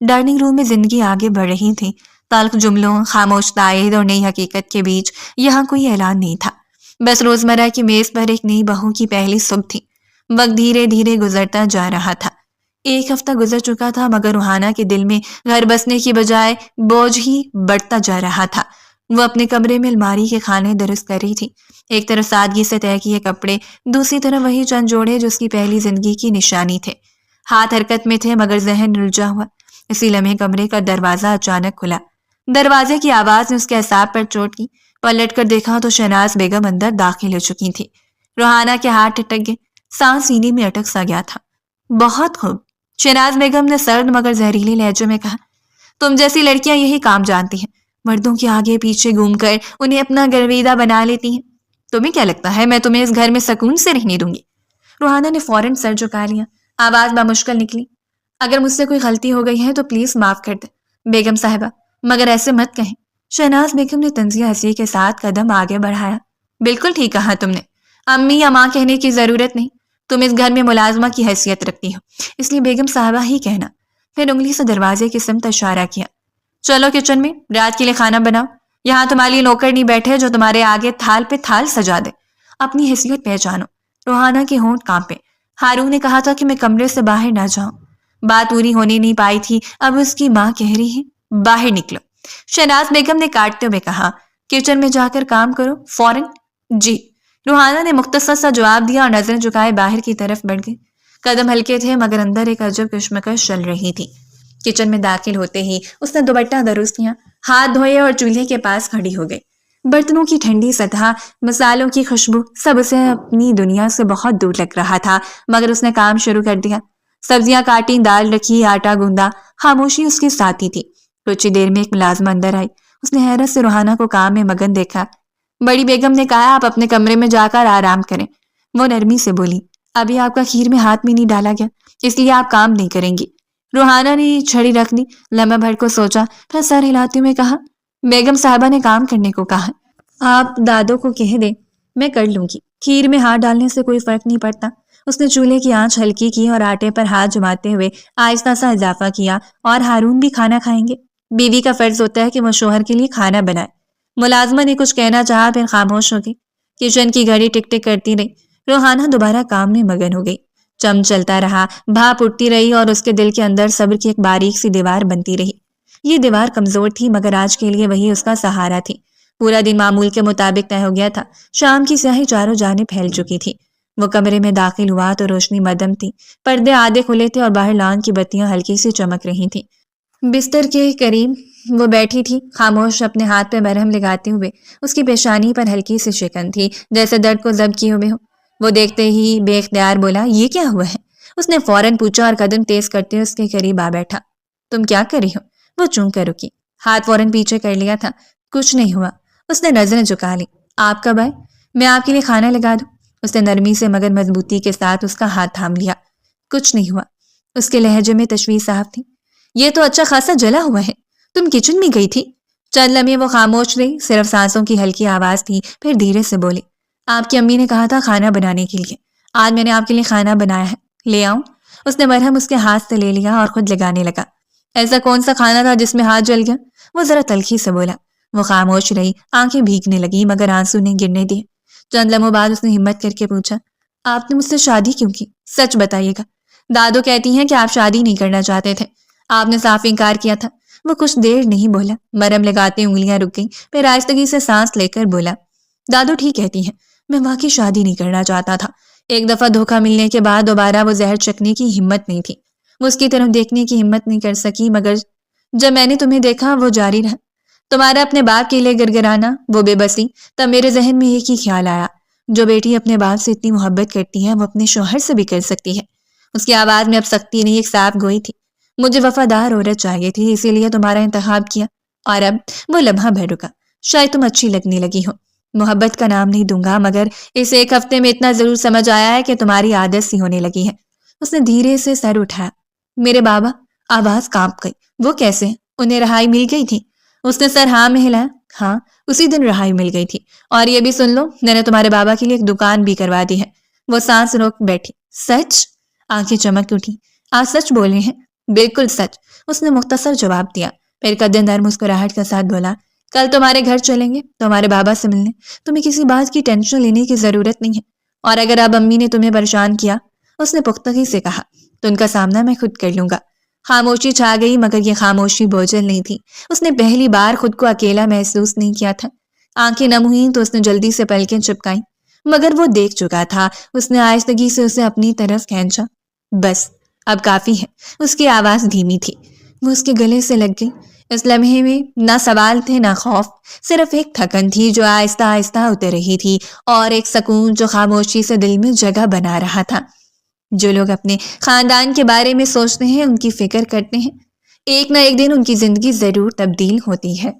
ڈائننگ روم میں زندگی آگے بڑھ رہی تھی، تلخ جملوں، خاموش تائید اور نئی حقیقت کے بیچ یہاں کوئی اعلان نہیں تھا، بس روزمرہ کی میز پر ایک نئی بہو کی پہلی صبح تھی۔ وقت دھیرے دھیرے گزرتا جا رہا تھا۔ ایک ہفتہ گزر چکا تھا مگر روحانہ کے دل میں گھر بسنے کی بجائے بوجھ ہی بڑھتا جا رہا تھا۔ وہ اپنے کمرے میں الماری کے خانے درست کر رہی تھی، ایک طرف سادگی سے طے کیے کپڑے، دوسری طرف وہی چند جوڑے جو اس کی پہلی زندگی کی نشانی تھے۔ ہاتھ حرکت میں تھے مگر ذہن الجھا ہوا۔ اسی لمحے کمرے کا دروازہ اچانک کھلا۔ دروازے کی آواز نے اس کے اعصاب پر چوٹ کی۔ پلٹ کر دیکھا تو شہناز بیگم اندر داخل ہو چکی تھی۔ روحانہ کے ہاتھ ٹھٹک گئے، سانس سینے میں اٹک سا گیا تھا۔ بہت خوب، شہناز بیگم نے سرد مگر زہریلے لہجے میں کہا، تم جیسی لڑکیاں یہی کام جانتی ہیں، مردوں کے آگے پیچھے گھوم کر انہیں اپنا گرویدہ بنا لیتی ہیں۔ تمہیں کیا لگتا ہے میں تمہیں اس گھر میں سکون سے رہنے دوں گی؟ روحانہ نے فوراً سر جھکا لیا، آواز بامشکل نکلی، اگر مجھ سے کوئی غلطی ہو گئی ہے تو پلیز معاف کر دے بیگم صاحبہ، مگر ایسے مت کہیں۔ شہناز بیگم نے طنزیہ ہنسی کے ساتھ قدم آگے بڑھایا۔ بالکل ٹھیک کہا تم نے، امی یا ماں کہنے کی ضرورت نہیں، تم اس گھر میں ملازمہ کی حیثیت رکھتی ہو، اس لیے بیگم صاحبہ ہی کہنا۔ پھر انگلی سے دروازے کی سمت اشارہ کیا۔ چلو کچن میں، رات کے لیے کھانا بناؤ، یہاں تمہارے لیے نوکر نہیں بیٹھے جو تمہارے آگے تھال پہ تھال سجا دے، اپنی حیثیت پہچانو۔ روحانہ کے ہونٹ کانپے۔ ہارون نے کہا تھا کہ میں کمرے سے باہر نہ جاؤں، بات پوری ہونے نہیں پائی تھی، اب اس کی ماں کہہ رہی ہے باہر نکلو۔ شہناز بیگم نے کاٹتے ہوئے کہا، کچن میں جا کر کام کرو فوراً۔ جی، روحانہ نے مختصر سا جواب دیا اور نظریں جھکائے باہر کی طرف بڑھ گئی۔ قدم ہلکے تھے مگر اندر ایک عجب کشمکش چل رہی تھی۔ کچن میں داخل ہوتے ہی اس نے دوپٹہ درست کیا، ہاتھ دھوئے اور چولہے کے پاس کھڑی ہو گئی۔ برتنوں کی ٹھنڈی سطح، مسالوں کی خوشبو، سب اسے اپنی دنیا سے بہت دور لگ رہا تھا مگر اس نے کام شروع کر دیا۔ سبزیاں کاٹی، دال رکھی، آٹا گوندا، خاموشی اس کے ساتھ ہی تھی۔ کچھ ہی دیر میں ایک ملازمہ اندر آئی۔ اس نے حیرت سے روحانہ کو کام میں مگن دیکھا۔ بڑی بیگم نے کہا آپ اپنے کمرے میں جا کر آرام کریں۔ وہ نرمی سے بولی ابھی آپ کا کھیر میں ہاتھ بھی نہیں ڈالا گیا، اس لیے آپ کام نہیں کریں گی۔ روحانہ نے چھڑی رکھ دی، لمحہ بھر کو سوچا، پھر سر ہلاتے ہوئے کہا بیگم صاحبہ نے کام کرنے کو کہا، آپ دادو کو کہہ دیں میں کر لوں گی، کھیر میں ہاتھ ڈالنے سے کوئی فرق نہیں پڑتا۔ اس نے چولہے کی آنچ ہلکی کی اور آٹے پر ہاتھ جماتے ہوئے آہستہ سا اضافہ کیا، اور ہارون بھی کھانا کھائیں گے؟ بیوی کا فرض ہوتا ہے کہ وہ شوہر کے لیے کھانا بنائے۔ ملازمہ نے کچھ کہنا چاہا، پھر خاموش ہو گئی۔ کچن کی گھڑی ٹک ٹک کرتی رہی۔ روحانہ دوبارہ کام میں مگن ہو گئی۔ چم چلتا رہا، بھاپ اٹھتی رہی اور اس کے دل کے اندر صبر کی ایک باریک سی دیوار بنتی رہی۔ یہ دیوار کمزور تھی مگر آج کے لیے وہی اس کا سہارا تھی۔ پورا دن معمول کے مطابق طے ہو گیا تھا۔ شام کی سیاہی چاروں جانب پھیل چکی تھی۔ وہ کمرے میں داخل ہوا تو روشنی مدھم تھی، پردے آدھے کھلے تھے اور باہر لان کی بتیاں ہلکی سی چمک رہی تھیں۔ بستر کے قریب وہ بیٹھی تھی، خاموش، اپنے ہاتھ پہ مرہم لگاتے ہوئے۔ اس کی پیشانی پر ہلکی سی شکن تھی، جیسے درد کو ضبط کیے ہوئے ہو۔ وہ دیکھتے ہی بے اختیار بولا یہ کیا ہوا ہے؟ اس نے فوراً پوچھا اور قدم تیز کرتے اس کے قریب آ بیٹھا۔ تم کیا کر رہی ہو؟ وہ چونک کر رکی، ہاتھ فوراً پیچھے کر لیا تھا۔ کچھ نہیں ہوا۔ اس نے نظریں جھکا لی۔ آپ کب آئے؟ میں آپ کے لیے کھانا لگا دوں؟ اس نے نرمی سے مگر مضبوطی کے ساتھ اس کا ہاتھ تھام لیا۔ کچھ نہیں ہوا۔ اس کے لہجے میں تشویش صاف تھی۔ یہ تو اچھا خاصا جلا ہوا ہے، تم کچن میں گئی تھی؟ چند لمحے وہ خاموش رہی، صرف سانسوں کی ہلکی آواز تھی، پھر دھیرے سے بولی آپ کی امی نے کہا تھا کھانا بنانے کے لیے، آج میں نے آپ کے لیے کھانا بنایا ہے، لے آؤں؟ اس نے مرہم اس کے ہاتھ سے لے لیا اور خود لگانے لگا۔ ایسا کون سا کھانا تھا جس میں ہاتھ جل گیا؟ وہ ذرا تلخی سے بولا۔ وہ خاموش رہی، آنکھیں بھیگنے لگی مگر آنسو نہیں گرنے دیے۔ چند لمحوں بعد اس نے ہمت کر کے پوچھا آپ نے مجھ سے شادی کیوں کی؟ سچ بتائیے گا۔ دادو کہتی ہیں کہ آپ شادی نہیں کرنا چاہتے تھے، آپ نے صاف انکار کیا تھا۔ وہ کچھ دیر نہیں بولا، مرہم لگاتے انگلیاں رک گئیں، پھر آہستگی سے سانس لے کر بولا دادو ٹھیک کہتی ہیں، میں واقعی شادی نہیں کرنا چاہتا تھا۔ ایک دفعہ دھوکہ ملنے کے بعد دوبارہ وہ زہر چکھنے کی ہمت نہیں تھی، وہ اس کی طرف دیکھنے کی ہمت نہیں کر سکی، مگر جب میں نے تمہیں دیکھا وہ جاری رہا۔ تمہارا اپنے باپ کے لیے گرگرانا، وہ بے بسی، تب میرے ذہن میں ایک ہی خیال آیا، جو بیٹی اپنے باپ سے اتنی محبت کرتی ہے وہ اپنے شوہر سے بھی کر سکتی ہے۔ اس کی آواز میں اب سختی نہیں، ایک صاف گوئی تھی۔ مجھے وفادار عورت چاہیے تھی، اسی لیے تمہارا انتخاب کیا۔ اور اب وہ لمحہ بھر رکا۔ شاید تم اچھی لگنے لگی ہو، محبت کا نام نہیں دوں گا، مگر اس ایک ہفتے میں اتنا ضرور سمجھ آیا ہے کہ تمہاری عادت سی ہونے لگی ہے۔ اس نے دھیرے سے سر اٹھایا۔ میرے بابا؟ آواز کانپ گئی۔ وہ کیسے ہیں؟ انہیں رہائی مل گئی تھی؟ اس نے سر ہاں میں ہلایا۔ ہاں، اسی دن رہائی مل گئی تھی، اور یہ بھی سن لو میں نے تمہارے بابا کے لیے ایک دکان بھی کروا دی ہے۔ وہ سانس روک بیٹھی۔ سچ؟ آنکھیں چمک اٹھی۔ آپ سچ بولے ہیں؟ بالکل سچ، اس نے مختصر جواب دیا، پھر قد نرم مسکراہٹ کے ساتھ بولا کل تمہارے گھر چلیں گے تمہارے بابا سے ملنے، تمہیں کسی بات کی ٹینشن لینے کی ضرورت نہیں ہے، اور اگر اب امی نے تمہیں پریشان کیا، اس نے پختگی سے کہا، تو ان کا سامنا میں خود کر لوں گا۔ خاموشی چھا گئی مگر یہ خاموشی بوجھل نہیں تھی۔ اس نے پہلی بار خود کو اکیلا محسوس نہیں کیا تھا۔ آنکھیں نم ہوئیں تو اس نے جلدی سے پلکیں چپکائیں، مگر وہ دیکھ چکا تھا۔ اس نے آہستگی سے اسے اپنی طرف کھینچا۔ بس اب کافی ہے۔ اس کی آواز دھیمی تھی، وہ اس کے گلے سے لگ گئی۔ اس لمحے میں نہ سوال تھے نہ خوف، صرف ایک تھکن تھی جو آہستہ آہستہ اتر رہی تھی، اور ایک سکون جو خاموشی سے دل میں جگہ بنا رہا تھا۔ جو لوگ اپنے خاندان کے بارے میں سوچتے ہیں، ان کی فکر کرتے ہیں، ایک نہ ایک دن ان کی زندگی ضرور تبدیل ہوتی ہے۔